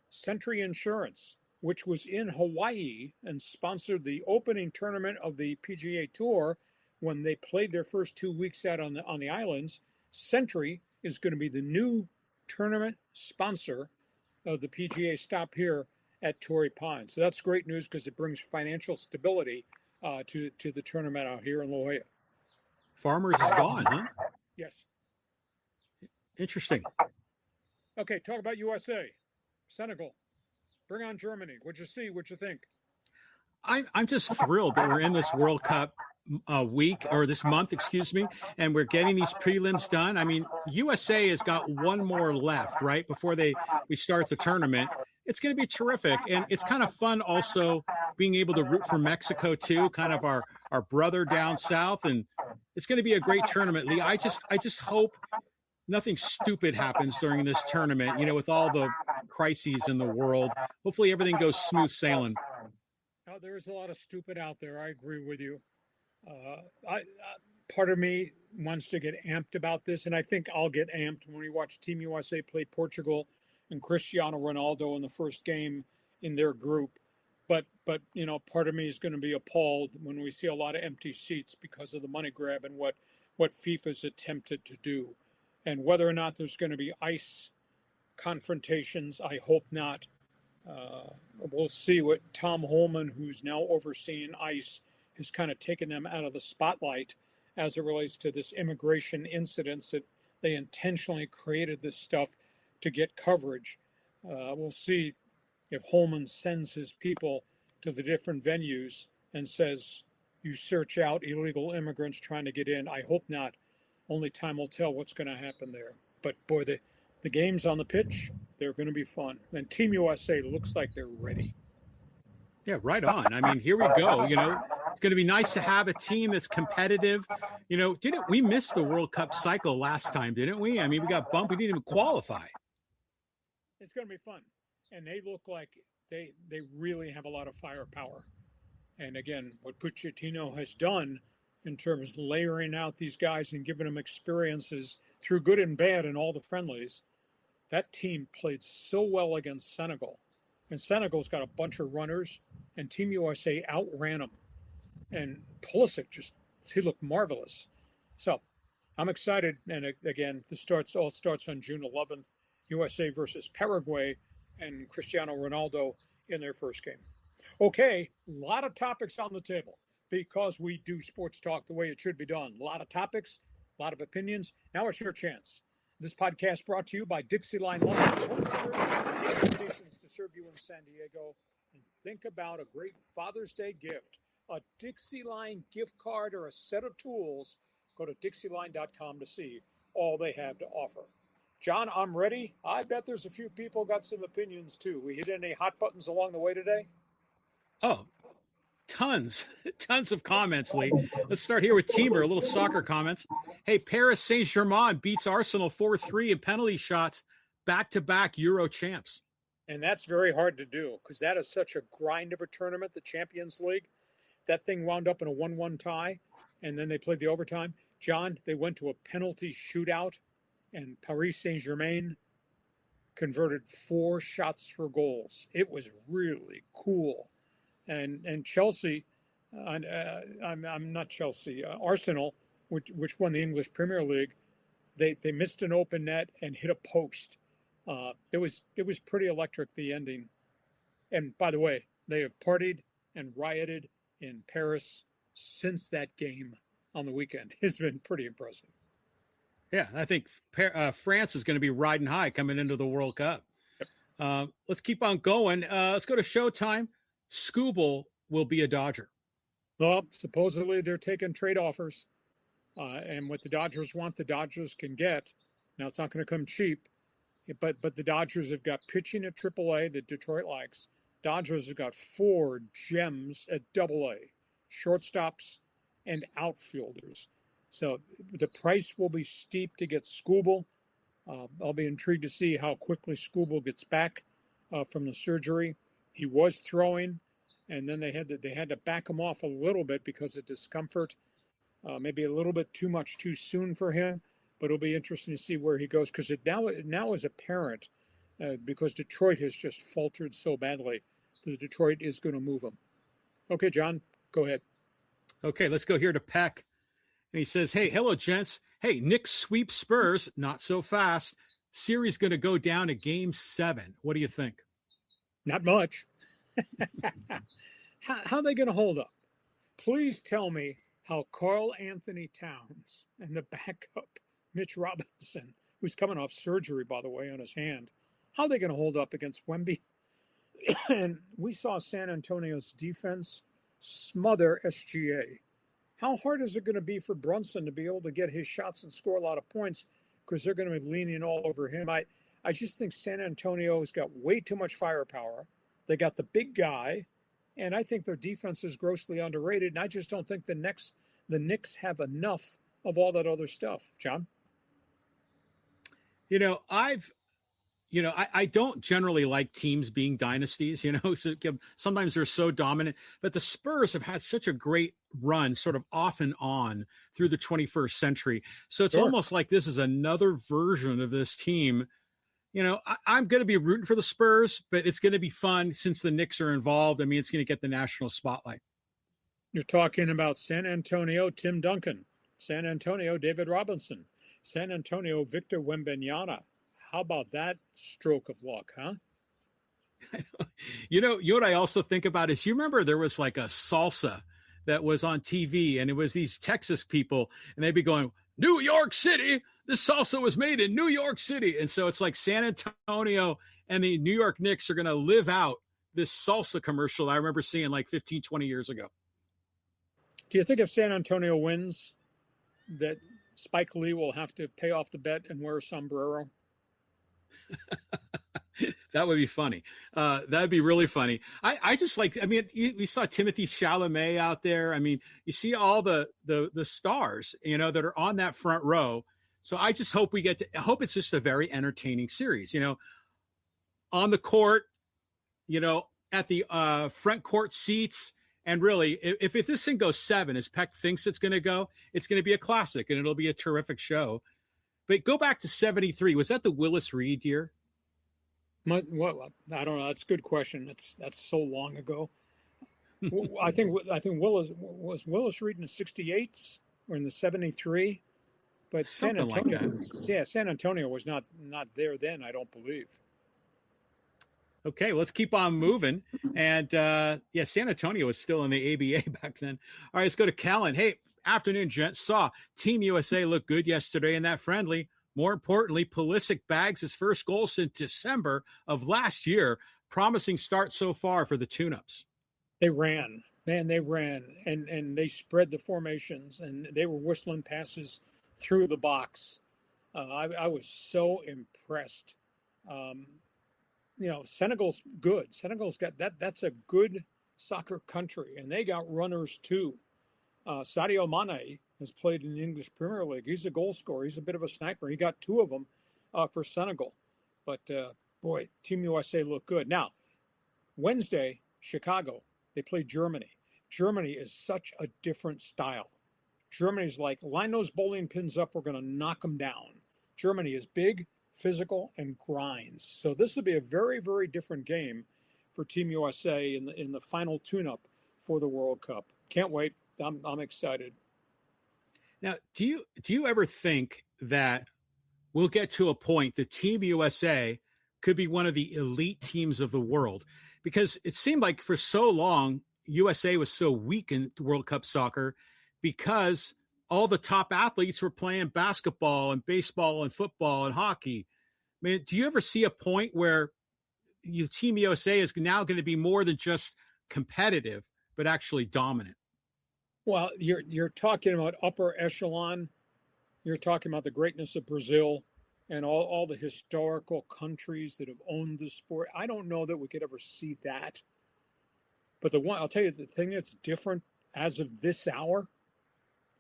Century Insurance, which was in Hawaii and sponsored the opening tournament of the PGA Tour when they played their first 2 weeks out on the islands. Century is going to be the new tournament sponsor of the PGA stop here at Torrey Pines. So that's great news, because it brings financial stability to the tournament out here in La Jolla. Farmers is gone, huh? Yes. Interesting. Okay, talk about USA. Senegal. Bring on Germany. What'd you see? What'd you think? I'm just thrilled that we're in this World Cup week, or this month, excuse me, and we're getting these prelims done. I mean, USA has got one more left, right, before we start the tournament. It's going to be terrific, and it's kind of fun also being able to root for Mexico too, kind of our brother down south, and it's going to be a great tournament, Lee. I just hope nothing stupid happens during this tournament, with all the crises in the world. Hopefully everything goes smooth sailing. There's a lot of stupid out there. I agree with you. Part of me wants to get amped about this, and I think I'll get amped when we watch Team USA play Portugal and Cristiano Ronaldo in the first game in their group. But part of me is going to be appalled when we see a lot of empty seats because of the money grab and what FIFA's attempted to do. And whether or not there's going to be ice confrontations, I hope not. We'll see what Tom Holman, who's now overseeing ICE, has kind of taken them out of the spotlight as it relates to this immigration incidents that they intentionally created this stuff to get coverage. We'll see if Holman sends his people to the different venues and says, you search out illegal immigrants trying to get in. I hope not. Only time will tell what's going to happen there. But boy, the games on the pitch, they're going to be fun. And Team USA looks like they're ready. Yeah, right on. I mean, here we go. It's going to be nice to have a team that's competitive. Didn't we miss the World Cup cycle last time, didn't we? I mean, we got bumped. We didn't even qualify. It's going to be fun. And they look like they really have a lot of firepower. And again, what Pochettino has done in terms of layering out these guys and giving them experiences through good and bad in all the friendlies, that team played so well against Senegal. And Senegal's got a bunch of runners, and Team USA outran them. And Pulisic he looked marvelous. So I'm excited. And again, all starts on June 11th, USA versus Paraguay, and Cristiano Ronaldo in their first game. Okay, a lot of topics on the table because we do sports talk the way it should be done. A lot of topics, a lot of opinions. Now it's your chance. This podcast brought to you by DIXIELINE Home Centers, stations to serve you in San Diego. And think about a great Father's Day gift, a DIXIELINE gift card or a set of tools. Go to DIXIELINE.com to see all they have to offer. John, I'm ready. I bet there's a few people got some opinions too. We hit any hot buttons along the way today? Oh, tons of comments, Lee. Let's start here with Teamer, a little soccer comments. Hey, Paris Saint-Germain beats Arsenal 4-3 in penalty shots, back-to-back Euro champs. And that's very hard to do because that is such a grind of a tournament, the Champions League. That thing wound up in a 1-1 tie, and then they played the overtime. John, they went to a penalty shootout, and Paris Saint-Germain converted 4 shots for goals. It was really cool. And Chelsea, I'm not Chelsea, Arsenal, which won the English Premier League, they missed an open net and hit a post. It was pretty electric, the ending. And by the way, they have partied and rioted in Paris since that game on the weekend. It's been pretty impressive. Yeah, I think France is going to be riding high coming into the World Cup. Yep. Let's keep on going. Let's go to Showtime. Skubal will be a Dodger. Well, supposedly they're taking trade offers. And what the Dodgers want, the Dodgers can get. Now, it's not going to come cheap. But the Dodgers have got pitching at AAA that Detroit likes. Dodgers have got 4 gems at AA, shortstops and outfielders. So the price will be steep to get Skubal. I'll be intrigued to see how quickly Skubal gets back from the surgery. He was throwing, and then they had to back him off a little bit because of discomfort. Maybe a little bit too much too soon for him. But it'll be interesting to see where he goes because it now is apparent because Detroit has just faltered so badly that Detroit is going to move him. Okay, John, go ahead. Okay, let's go here to Peck. And he says, hey, hello, gents. Hey, Knicks sweep Spurs, not so fast. Series going to go down to Game 7. What do you think? Not much. How are they going to hold up? Please tell me how Karl Anthony Towns and the backup, Mitch Robinson, who's coming off surgery, by the way, on his hand, how are they going to hold up against Wemby? And we saw San Antonio's defense smother SGA. How hard is it going to be for Brunson to be able to get his shots and score a lot of points because they're going to be leaning all over him? I just think San Antonio's got way too much firepower. They got the big guy, and I think their defense is grossly underrated, and I just don't think the Knicks have enough of all that other stuff. John? I don't generally like teams being dynasties, so sometimes they're so dominant, but the Spurs have had such a great run sort of off and on through the 21st century. So it's almost like this is another version of this team. I'm going to be rooting for the Spurs, but it's going to be fun since the Knicks are involved. I mean, it's going to get the national spotlight. You're talking about San Antonio, Tim Duncan, San Antonio, David Robinson, San Antonio, Victor Wembanyama. How about that stroke of luck, huh? What I also think about is, you remember there was like a salsa that was on TV, and it was these Texas people, and they'd be going, New York City, this salsa was made in New York City. And so it's like San Antonio and the New York Knicks are going to live out this salsa commercial I remember seeing like 15, 20 years ago. Do you think if San Antonio wins that Spike Lee will have to pay off the bet and wear a sombrero? That would be funny. That'd be really funny. I just we saw Timothy Chalamet out there. I mean, you see all the stars, that are on that front row. So I just hope I hope it's just a very entertaining series, on the court, at the front court seats. And really, if this thing goes 7, as Peck thinks it's going to go, it's going to be a classic and it'll be a terrific show. But go back to 73. Was that the Willis Reed year? Well, I don't know. That's a good question. That's so long ago. I think Willis Reed in the 68s or in the 73. But Something San Antonio, like that. San Antonio was not there then, I don't believe. Okay, let's keep on moving. And San Antonio was still in the ABA back then. All right, let's go to Callan. Hey, afternoon, gents. Saw Team USA look good yesterday in that friendly. More importantly, Pulisic bags his first goal since December of last year. Promising start so far for the tune-ups. They ran. And they spread the formations, and they were whistling passes through the box. I was so impressed. Senegal's good. Senegal's got that. That's a good soccer country, and they got runners too. Sadio Mane has played in the English Premier League. He's a goal scorer. He's a bit of a sniper. He got 2 of them for Senegal. But, boy, Team USA looked good. Now, Wednesday, Chicago, they play Germany. Germany is such a different style. Germany's like, line those bowling pins up, we're going to knock them down. Germany is big, physical, and grinds. So this will be a very, very different game for Team USA in the final tune-up for the World Cup. Can't wait. I'm excited. Now, do you ever think that we'll get to a point that Team USA could be one of the elite teams of the world? Because it seemed like for so long, USA was so weak in World Cup soccer because all the top athletes were playing basketball and baseball and football and hockey. I mean, do you ever see a point where Team USA is now going to be more than just competitive, but actually dominant? Well, you're talking about upper echelon. You're talking about the greatness of Brazil and all the historical countries that have owned the sport. I don't know that we could ever see that. But I'll tell you, the thing that's different as of this hour,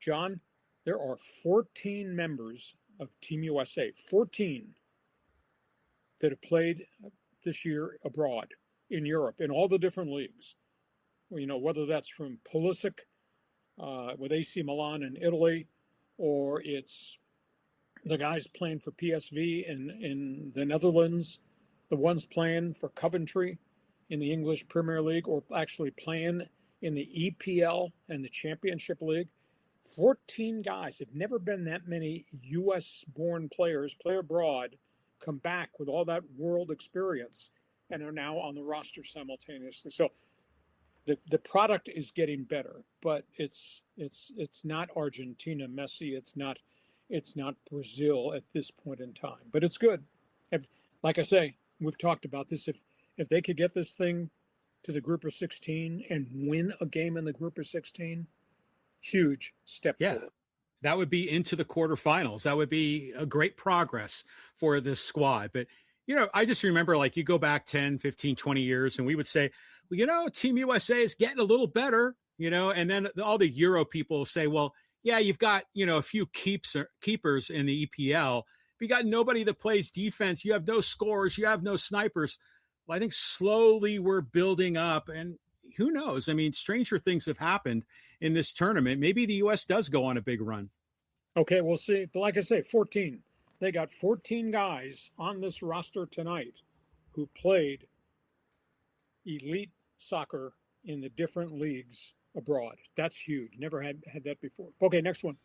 John, there are 14 members of Team USA, 14 that have played this year abroad in Europe in all the different leagues. You know, whether that's from Pulisic with AC Milan in Italy, or it's the guys playing for PSV in the Netherlands, the ones playing for Coventry in the English Premier League, or actually playing in the EPL and the Championship League. 14 guys. Have never been that many U.S.-born players play abroad, come back with all that world experience, and are now on the roster simultaneously. So the product is getting better, but it's not Argentina, Messi. It's not Brazil at this point in time, but it's good. Like I say, we've talked about this. If they could get this thing to the group of 16 and win a game in the group of 16, huge step forward. That would be into the quarterfinals. That would be a great progress for this squad. But, you know, I just remember, like, you go back 10, 15, 20 years, and we would say, well, you know, Team USA is getting a little better, you know, and then all the Euro people say, well, yeah, you've got, you know, a few keepers in the EPL, but you got nobody that plays defense. You have no scorers. You have no snipers. Well, I think slowly we're building up, and who knows? I mean, stranger things have happened in this tournament. Maybe the U.S. does go on a big run. Okay, we'll see. But like I say, 14. They got 14 guys on this roster tonight who played elite soccer in the different leagues abroad. That's huge. Never had that before. Okay, next one.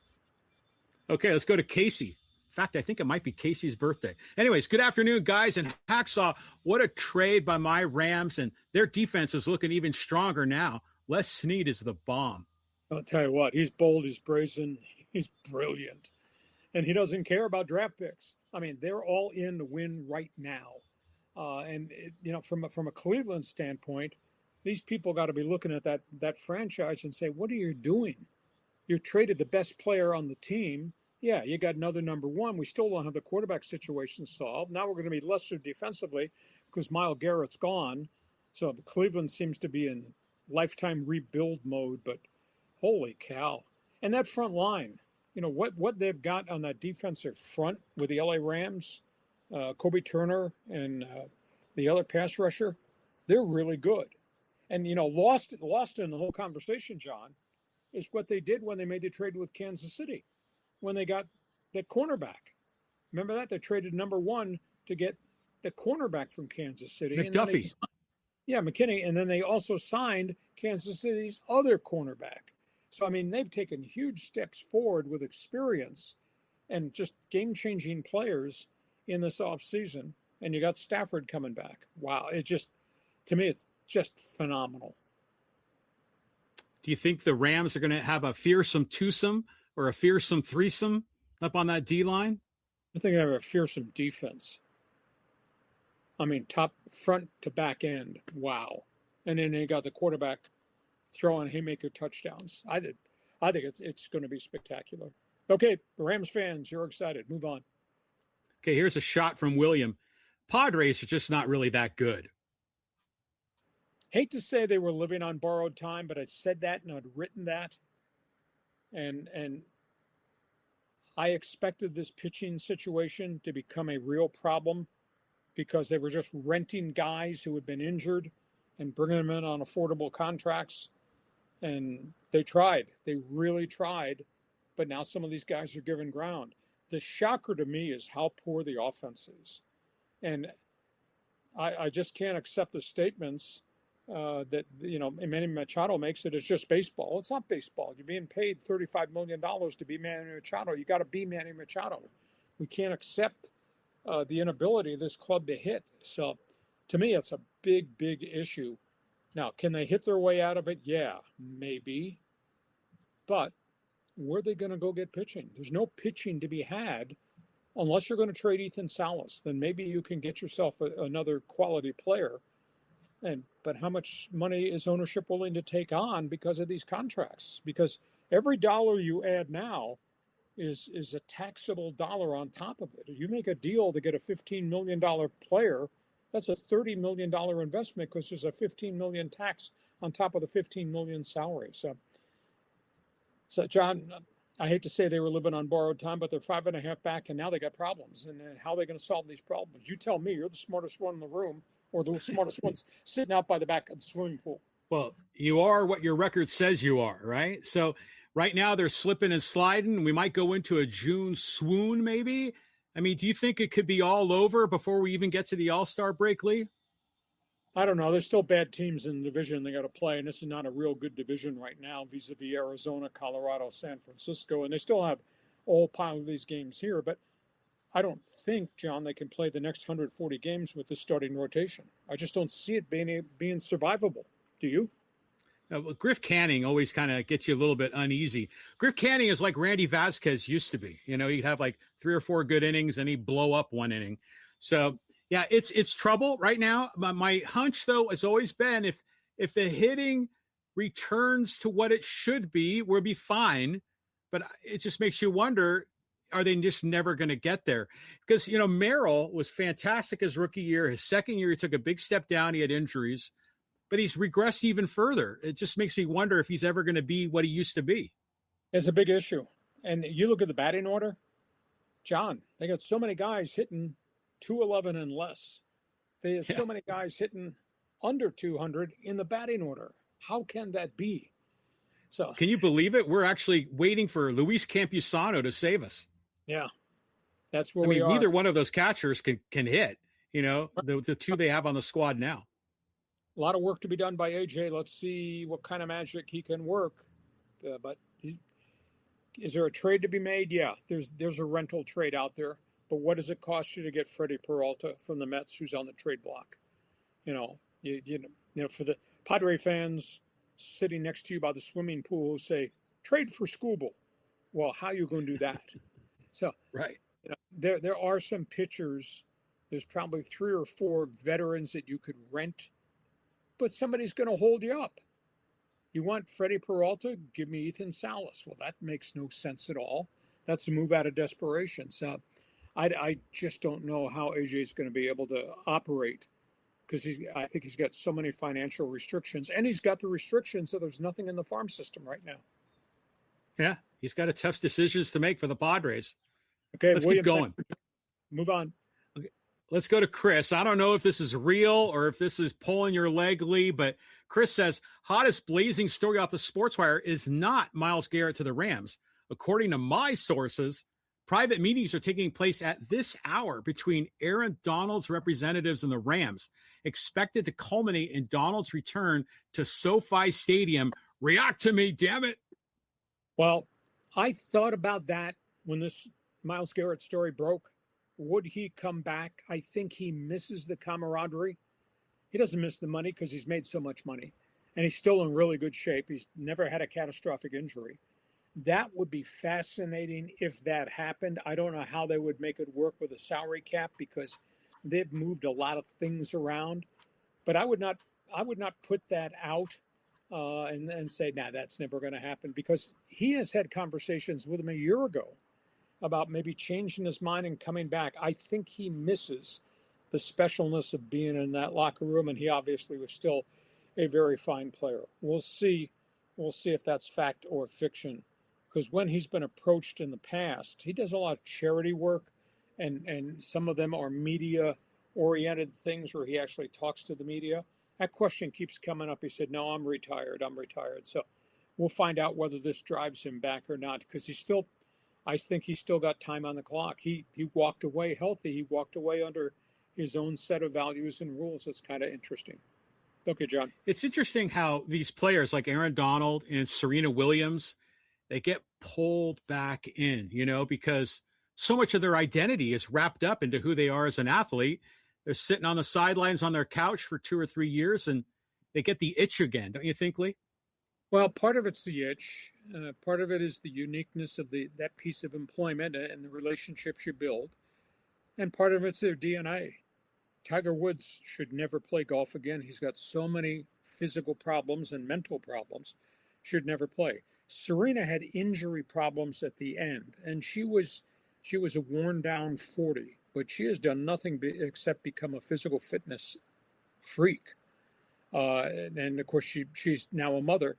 Okay, let's go to Casey. In fact, I think it might be Casey's birthday. Anyways, good afternoon, guys. And Hacksaw, what a trade by my Rams, and their defense is looking even stronger now. Les Snead is the bomb. I'll tell you what, he's bold, he's brazen, he's brilliant. And he doesn't care about draft picks. I mean, they're all in to win right now. From a Cleveland standpoint, these people got to be looking at that franchise and say, what are you doing? You traded the best player on the team. Yeah, you got another number one. We still don't have the quarterback situation solved. Now we're going to be lesser defensively because Myles Garrett's gone. So Cleveland seems to be in lifetime rebuild mode, but holy cow. And that front line, you know, what they've got on that defensive front with the LA Rams, Kobe Turner and the other pass rusher, they're really good. And, you know, lost in the whole conversation, John, is what they did when they made the trade with Kansas City, when they got the cornerback. Remember that? They traded number one to get the cornerback from Kansas City. McDuffie. McKinney. And then they also signed Kansas City's other cornerback. So, I mean, they've taken huge steps forward with experience and just game-changing players in this offseason. And you got Stafford coming back. Wow. To me, it's just phenomenal. Do you think the Rams are going to have a fearsome twosome or a fearsome threesome up on that D-line? I think they have a fearsome defense. I mean, top front to back end. Wow. And then you got the quarterback throwing haymaker touchdowns. I think it's going to be spectacular. Okay, Rams fans, you're excited. Move on. Okay, here's a shot from William. Padres are just not really that good. hate to say they were living on borrowed time, but I said that and I'd written that. And I expected this pitching situation to become a real problem because they were just renting guys who had been injured and bringing them in on affordable contracts. And they tried. They really tried. But now some of these guys are giving ground. The shocker to me is how poor the offense is. And I just can't accept the statements that, Manny Machado makes that it's just baseball. It's not baseball. You're being paid $35 million to be Manny Machado. You got to be Manny Machado. We can't accept the inability of this club to hit. So to me, it's a big, big issue. Now, can they hit their way out of it? Yeah, maybe. But where are they going to go get pitching? There's no pitching to be had unless you're going to trade Ethan Salas. Then maybe you can get yourself another quality player. But how much money is ownership willing to take on because of these contracts? Because every dollar you add now is a taxable dollar on top of it. If you make a deal to get a $15 million player, that's a $30 million investment because there's a $15 million tax on top of the $15 million salary. So John, I hate to say they were living on borrowed time, but they're 5.5 back, and now they got problems. And how are they going to solve these problems? You tell me. You're the smartest one in the room, or the smartest ones sitting out by the back of the swimming pool. Well, you are what your record says you are, right? So right now they're slipping and sliding. We might go into a June swoon, maybe. I mean, do you think it could be all over before we even get to the All-Star break, Lee? I don't know. There's still bad teams in the division they got to play, and this is not a real good division right now vis-a-vis Arizona, Colorado, San Francisco, and they still have all pile of these games here. But I don't think, John, they can play the next 140 games with the starting rotation. I just don't see it being survivable. Do you? Well, Griff Canning always kind of gets you a little bit uneasy. Griff Canning is like Randy Vasquez used to be. He'd have like 3 or 4 good innings and he'd blow up one inning. So, yeah, it's trouble right now. My hunch, though, has always been if the hitting returns to what it should be, we'll be fine. But it just makes you wonder, are they just never going to get there? Because, Merrill was fantastic his rookie year. His second year, he took a big step down. He had injuries. But he's regressed even further. It just makes me wonder if he's ever going to be what he used to be. It's a big issue. And you look at the batting order, John, they got so many guys hitting 211 and less. They have so many guys hitting under 200 in the batting order. How can that be? So, can you believe it? We're actually waiting for Luis Campusano to save us. Yeah, that's where we are. Neither one of those catchers can hit. The two they have on the squad now. A lot of work to be done by AJ. Let's see what kind of magic he can work. But is there a trade to be made? Yeah, there's a rental trade out there. But what does it cost you to get Freddie Peralta from the Mets, who's on the trade block? For the Padre fans sitting next to you by the swimming pool who say, trade for Skubal. Well, how are you going to do that? So, right. There are some pitchers. There's probably 3 or 4 veterans that you could rent, but somebody's going to hold you up. You want Freddie Peralta? Give me Ethan Salas. Well, that makes no sense at all. That's a move out of desperation. So I just don't know how AJ is going to be able to operate because I think he's got so many financial restrictions, and he's got the restrictions, so there's nothing in the farm system right now. Yeah, he's got a tough decisions to make for the Padres. Okay, let's keep going. Move on. Okay, let's go to Chris. I don't know if this is real or if this is pulling your leg, Lee, but Chris says, hottest blazing story off the Sports Wire is not Myles Garrett to the Rams. According to my sources, private meetings are taking place at this hour between Aaron Donald's representatives and the Rams, expected to culminate in Donald's return to SoFi Stadium. React to me, damn it. Well, I thought about that when this Myles Garrett story broke. Would he come back? I think he misses the camaraderie. He doesn't miss the money because he's made so much money, and he's still in really good shape. He's never had a catastrophic injury. That would be fascinating if that happened. I don't know how they would make it work with a salary cap because they've moved a lot of things around. But I would not put that out and say, nah, that's never going to happen, because he has had conversations with him a year ago about maybe changing his mind and coming back. I think he misses the specialness of being in that locker room, and he obviously was still a very fine player. We'll see. We'll see if that's fact or fiction. Because when he's been approached in the past, he does a lot of charity work, and some of them are media-oriented things where he actually talks to the media. That question keeps coming up. He said, "No, I'm retired. I'm retired." So we'll find out whether this drives him back or not, because I think he's still got time on the clock. He walked away healthy. He walked away under his own set of values and rules. It's kind of interesting. Okay, John. It's interesting how these players like Aaron Donald and Serena Williams, they get pulled back in, because so much of their identity is wrapped up into who they are as an athlete. They're sitting on the sidelines on their couch for 2 or 3 years, and they get the itch again. Don't you think, Lee? Well, part of it's the itch. Part of it is the uniqueness of that piece of employment and the relationships you build. And part of it's their DNA. Tiger Woods should never play golf again. He's got so many physical problems and mental problems. Should never play. Serena had injury problems at the end, and she was a worn down 40, but she has done nothing except become a physical fitness freak. And of course, she's now a mother.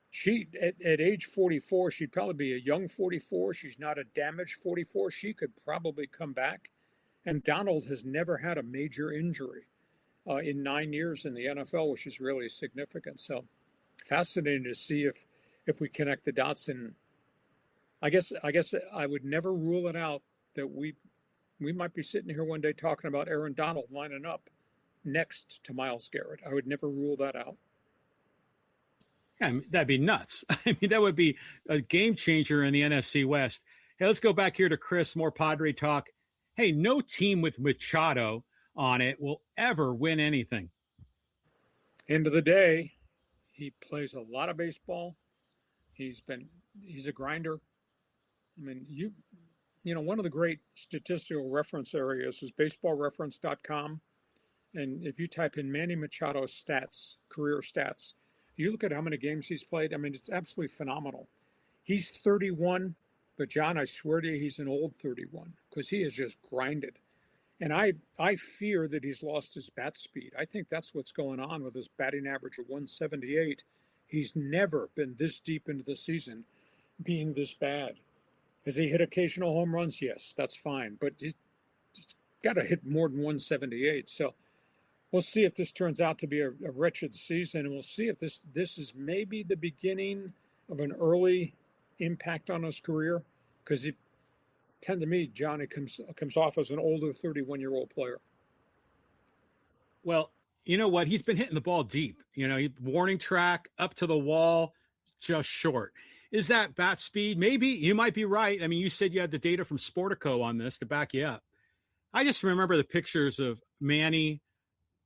She at age 44, she'd probably be a young 44. She's not a damaged 44. She could probably come back. And Donald has never had a major injury in 9 years in the NFL, which is really significant. So fascinating to see if we connect the dots. And I guess I would never rule it out that we might be sitting here one day talking about Aaron Donald lining up next to Myles Garrett. I would never rule that out. Yeah, I mean, that'd be nuts. I mean, that would be a game changer in the NFC West. Hey, let's go back here to Chris, more Padre talk. Hey, no team with Machado on it will ever win anything. End of the day, he plays a lot of baseball. He's a grinder. I mean, one of the great statistical reference areas is baseballreference.com. And if you type in Manny Machado's stats, career stats, you look at how many games he's played. I mean, it's absolutely phenomenal. He's 31, but John, I swear to you, he's an old 31 because he has just grinded. And I fear that he's lost his bat speed. I think that's what's going on with his batting average of 178. He's never been this deep into the season being this bad. Has he hit occasional home runs? Yes, that's fine. But he's got to hit more than 178. So we'll see if this turns out to be a wretched season. And we'll see if this is maybe the beginning of an early impact on his career. Because he tend to me, John, it comes off as an older 31-year-old player. Well, you know what? He's been hitting the ball deep. Warning track, up to the wall, just short. Is that bat speed? Maybe. You might be right. I mean, you said you had the data from Sportico on this to back you up. I just remember the pictures of Manny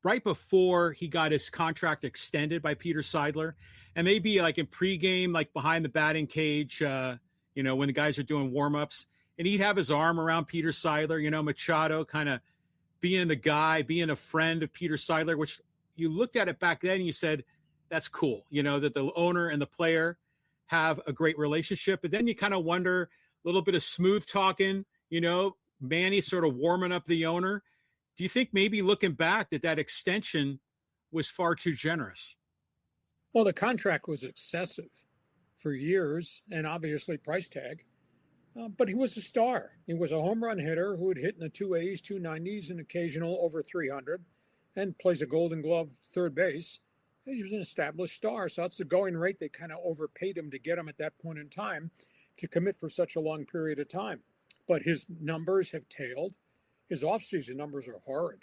right before he got his contract extended by Peter Seidler. And maybe like in pregame, like behind the batting cage, when the guys are doing warm-ups. And he'd have his arm around Peter Seidler, Machado kind of being the guy, being a friend of Peter Seidler, which you looked at it back then and you said, that's cool, that the owner and the player have a great relationship. But then you kind of wonder, a little bit of smooth talking, Manny sort of warming up the owner. Do you think maybe looking back that extension was far too generous? Well, the contract was excessive for years and obviously price tag. But he was a star. He was a home run hitter who would hit in the 280s, 290s, and occasional over 300, and plays a Golden Glove third base. He was an established star, so that's the going rate. They kind of overpaid him to get him at that point in time to commit for such a long period of time. But his numbers have tailed. His offseason numbers are horrid.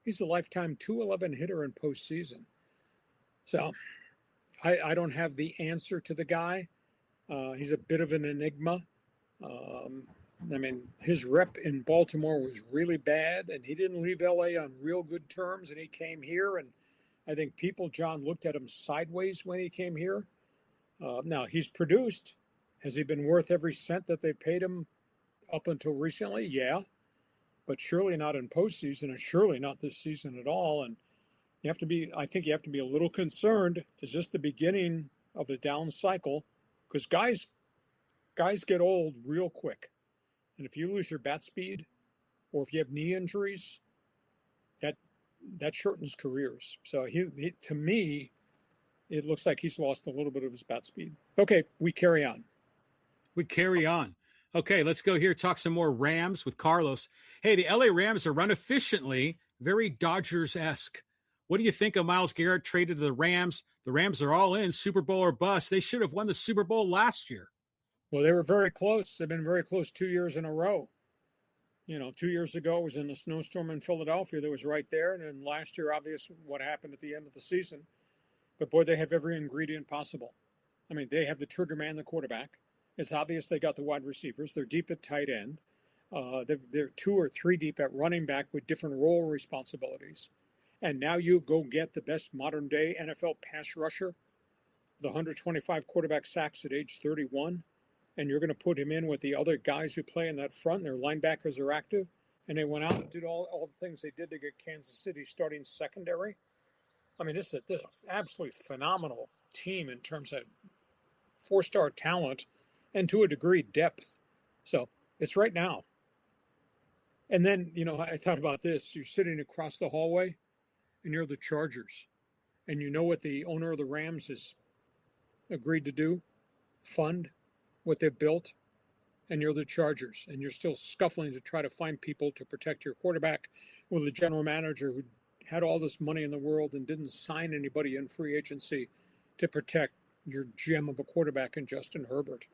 He's a lifetime 211 hitter in postseason. So I don't have the answer to the guy. He's a bit of an enigma. His rep in Baltimore was really bad, and he didn't leave LA on real good terms, and he came here, and I think people, John, looked at him sideways when he came here. Now, he's produced. Has he been worth every cent that they paid him up until recently? Yeah, but surely not in postseason, and surely not this season at all. And I think you have to be a little concerned. Is this the beginning of the down cycle? Because guys get old real quick. And if you lose your bat speed or if you have knee injuries, that shortens careers. So he to me, it looks like he's lost a little bit of his bat speed. Okay, we carry on. We carry on. Okay, let's go here, talk some more Rams with Carlos. Hey, the LA Rams are run efficiently, very Dodgers-esque. What do you think of Myles Garrett traded to the Rams? The Rams are all in, Super Bowl or bust. They should have won the Super Bowl last year. Well, they were very close. They've been very close 2 years in a row. 2 years ago it was in the snowstorm in Philadelphia that was right there. And then last year, obviously, what happened at the end of the season. But, boy, they have every ingredient possible. I mean, they have the trigger man, the quarterback. It's obvious they got the wide receivers. They're deep at tight end. They're 2 or 3 deep at running back with different role responsibilities. And now you go get the best modern-day NFL pass rusher, the 125 quarterback sacks at age 31, and you're going to put him in with the other guys who play in that front. Their linebackers are active, and they went out and did all the things they did to get Kansas City starting secondary. I mean, this is an absolutely phenomenal team in terms of 4-star talent and, to a degree, depth. So it's right now. And then, I thought about this. You're sitting across the hallway, and you're the Chargers. And you know what the owner of the Rams has agreed to do? Fund what they've built. And you're the Chargers. And you're still scuffling to try to find people to protect your quarterback with a general manager who had all this money in the world and didn't sign anybody in free agency to protect your gem of a quarterback in Justin Herbert.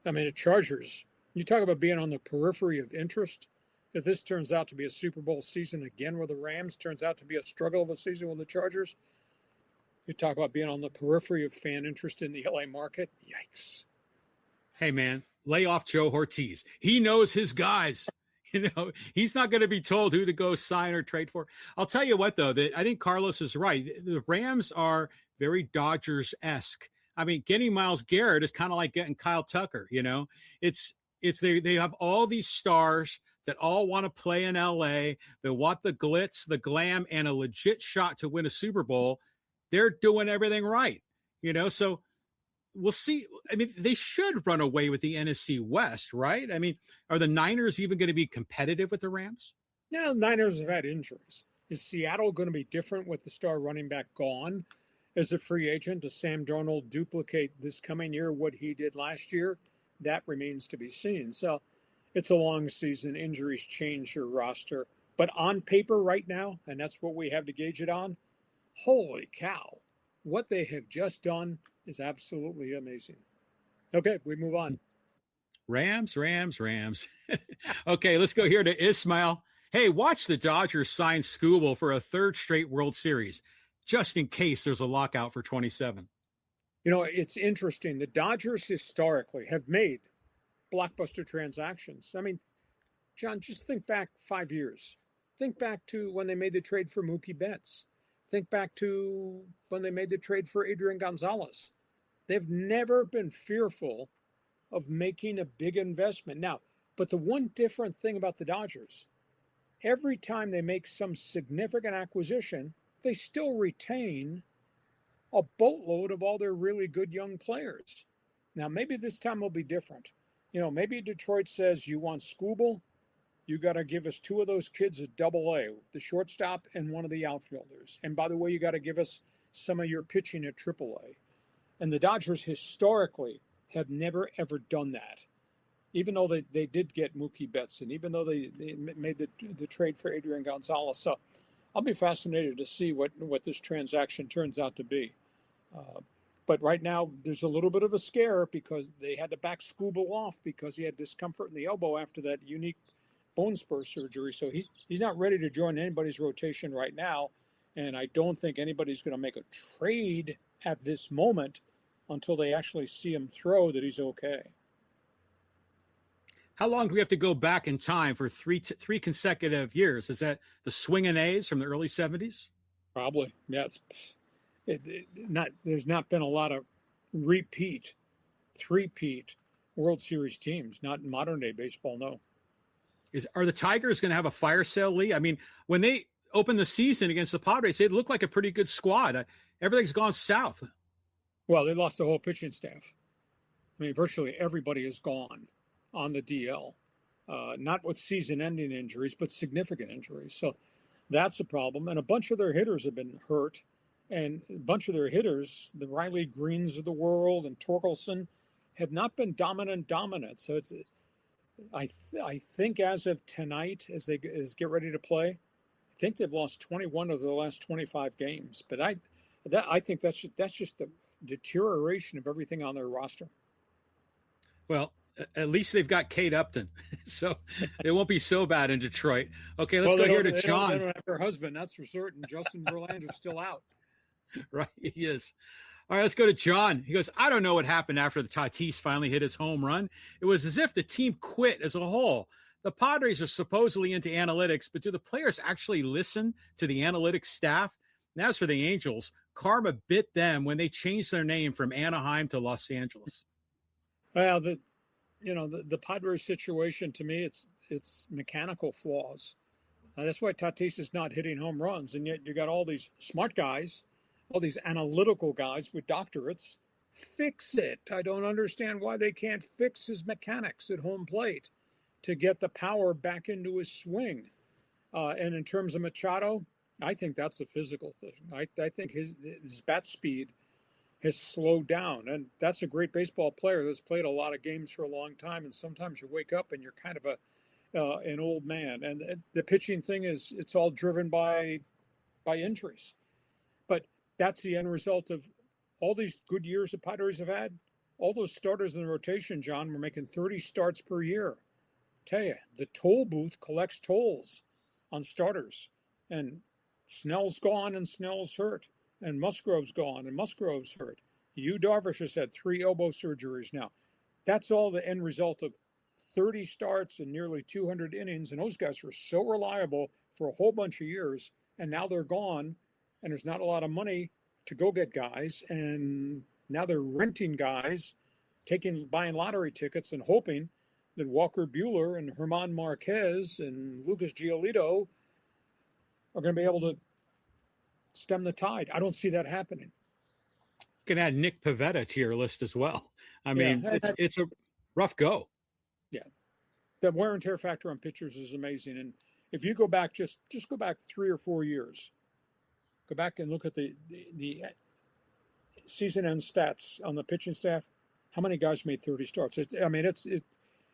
I mean, the Chargers, you talk about being on the periphery of interest. If this turns out to be a Super Bowl season again with the Rams, turns out to be a struggle of a season with the Chargers, you talk about being on the periphery of fan interest in the LA market. Yikes. Hey, man, lay off Joe Ortiz. He knows his guys. He's not going to be told who to go sign or trade for. I'll tell you what, though, that I think Carlos is right. The Rams are very Dodgers-esque. I mean, getting Myles Garrett is kind of like getting Kyle Tucker. They have all these stars that all want to play in LA. They want the glitz, the glam, and a legit shot to win a Super Bowl. They're doing everything right, so we'll see. I mean, they should run away with the NFC West, right? I mean, are the Niners even going to be competitive with the Rams? Yeah, the Niners have had injuries. Is Seattle going to be different with the star running back gone as a free agent? Does Sam Darnold duplicate this coming year what he did last year? That remains to be seen. So it's a long season. Injuries change your roster. But on paper right now, and that's what we have to gauge it on, holy cow, what they have just done is absolutely amazing. Okay, we move on. Rams. Okay, let's go here to Ismail. Hey, watch the Dodgers sign Skubal for a 3rd straight World Series, just in case there's a lockout for 27. It's interesting. The Dodgers historically have made blockbuster transactions. I mean, John, just think back 5 years. Think back to when they made the trade for Mookie Betts. Think back to when they made the trade for Adrian Gonzalez. They've never been fearful of making a big investment. Now, but the one different thing about the Dodgers, every time they make some significant acquisition, they still retain a boatload of all their really good young players. Now, maybe this time will be different. Maybe Detroit says, you want Skubal, you got to give us 2 of those kids at AA, the shortstop and one of the outfielders. And by the way, you got to give us some of your pitching at AAA. And the Dodgers historically have never, ever done that, even though they did get Mookie Betts and even though they made the trade for Adrian Gonzalez. So I'll be fascinated to see what this transaction turns out to be. But right now, there's a little bit of a scare because they had to back Skubal off because he had discomfort in the elbow after that unique bone spur surgery. So he's not ready to join anybody's rotation right now. And I don't think anybody's going to make a trade at this moment until they actually see him throw that he's okay. How long do we have to go back in time for three consecutive years? Is that the swinging A's from the early 70s? Probably. Yeah, there's not been a lot of three-peat World Series teams, not in modern day baseball, no. Are the Tigers going to have a fire sale, Lee? I mean, when they opened the season against the Padres, they looked like a pretty good squad. Everything's gone south. Well, they lost the whole pitching staff. I mean, virtually everybody is gone on the DL. Not with season-ending injuries, but significant injuries. So that's a problem. And a bunch of their hitters have been hurt. And a bunch of their hitters, the Riley Greens of the world and Torkelson, have not been dominant. So I think as of tonight, as they get ready to play, I think they've lost 21 of the last 25 games. But I think that's just the deterioration of everything on their roster. Well, at least they've got Kate Upton, so it won't be so bad in Detroit. Okay, let's go here to John. They don't have her husband, that's for certain. Justin Verlander's still out. Right, he is. All right, let's go to John. He goes, I don't know what happened after the Tatis finally hit his home run. It was as if the team quit as a whole. The Padres are supposedly into analytics, but do the players actually listen to the analytics staff? And as for the Angels, karma bit them when they changed their name from Anaheim to Los Angeles. Well, the Padres situation, to me, it's mechanical flaws. That's why Tatis is not hitting home runs, and yet you got all these smart guys, all these analytical guys with doctorates. Fix it. I don't understand why they can't fix his mechanics at home plate to get the power back into his swing. And in terms of Machado, I think that's a physical thing. I think his bat speed has slowed down, and that's a great baseball player that's played a lot of games for a long time. And sometimes you wake up and you're kind of an old man. And the pitching thing it's all driven by injuries. But that's the end result of all these good years the Padres have had. All those starters in the rotation, John, were making 30 starts per year. Tell you, the toll booth collects tolls on starters, and Snell's gone and Snell's hurt, and Musgrove's gone and Musgrove's hurt. Yu Darvish has had 3 elbow surgeries now. That's all the end result of 30 starts and nearly 200 innings, and those guys were so reliable for a whole bunch of years, and now they're gone, and there's not a lot of money to go get guys, and now they're renting guys, buying lottery tickets and hoping that Walker Buehler and German Marquez and Lucas Giolito are going to be able to stem the tide. I don't see that happening. You can add Nick Pivetta to your list as well. I mean, it's a rough go. Yeah. The wear and tear factor on pitchers is amazing. And if you go back, just go back 3 or 4 years, go back and look at the season end stats on the pitching staff. How many guys made 30 starts? It's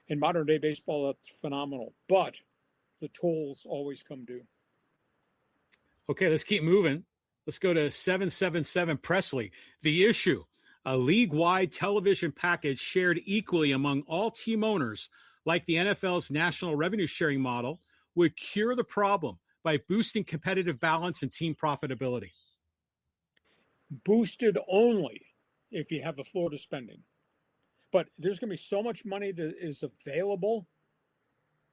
in modern day baseball, that's phenomenal. But the tolls always come due. Okay, let's keep moving. Let's go to 777 Presley. The issue, a league-wide television package shared equally among all team owners, like the NFL's national revenue sharing model, would cure the problem by boosting competitive balance and team profitability. Boosted only if you have the floor to spending. But there's going to be so much money that is available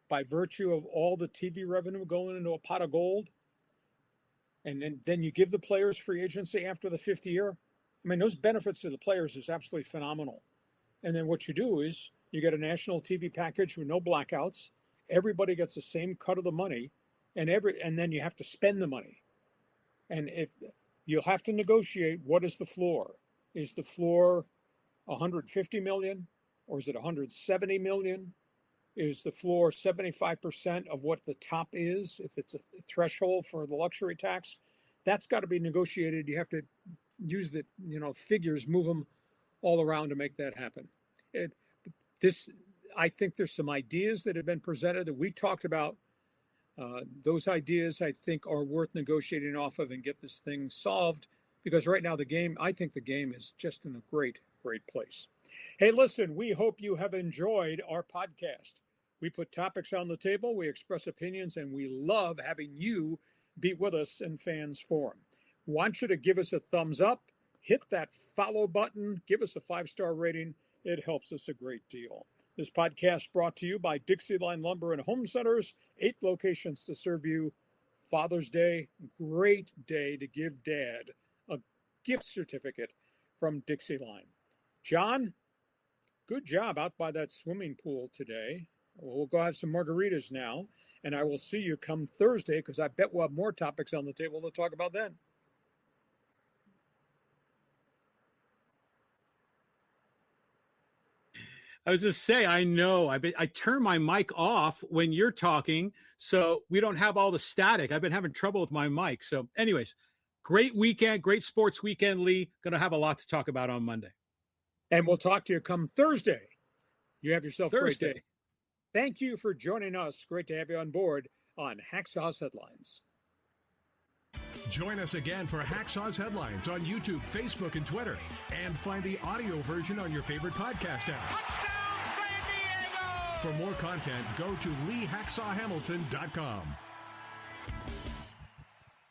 by virtue of all the TV revenue going into a pot of gold. And then you give the players free agency after the 5th year. I mean, those benefits to the players is absolutely phenomenal. And then what you do is you get a national TV package with no blackouts. Everybody gets the same cut of the money, and then you have to spend the money. And if you'll have to negotiate, what is the floor? Is the floor 150 million, or is it 170 million? Is the floor 75% of what the top is? If it's a threshold for the luxury tax, that's got to be negotiated. You have to use the figures, move them all around to make that happen. I think there's some ideas that have been presented that we talked about. Those ideas, I think, are worth negotiating off of and get this thing solved, because right now I think the game is just in a great, great place. Hey, listen, we hope you have enjoyed our podcast. We put topics on the table, we express opinions, and we love having you be with us in Fans Forum. Want you to give us a thumbs up, hit that follow button, give us a 5-star rating. It helps us a great deal. This podcast brought to you by DIXIELINE Lumber and Home Centers, 8 locations to serve you. Father's Day, great day to give Dad a gift certificate from DIXIELINE. John, good job out by that swimming pool today. We'll go have some margaritas now, and I will see you come Thursday, because I bet we'll have more topics on the table to talk about then. I was just say, I know. I turn my mic off when you're talking, so we don't have all the static. I've been having trouble with my mic. So anyways, Great weekend, great sports weekend, Lee. Going to have a lot to talk about on Monday. And we'll talk to you come Thursday. You have yourself a great Thursday. day. Thank you for joining us. Great to have you on board on Hacksaw's Headlines. Join us again for Hacksaw's Headlines on YouTube, Facebook, and Twitter. And find the audio version on your favorite podcast app. For more content, go to LeeHacksawHamilton.com.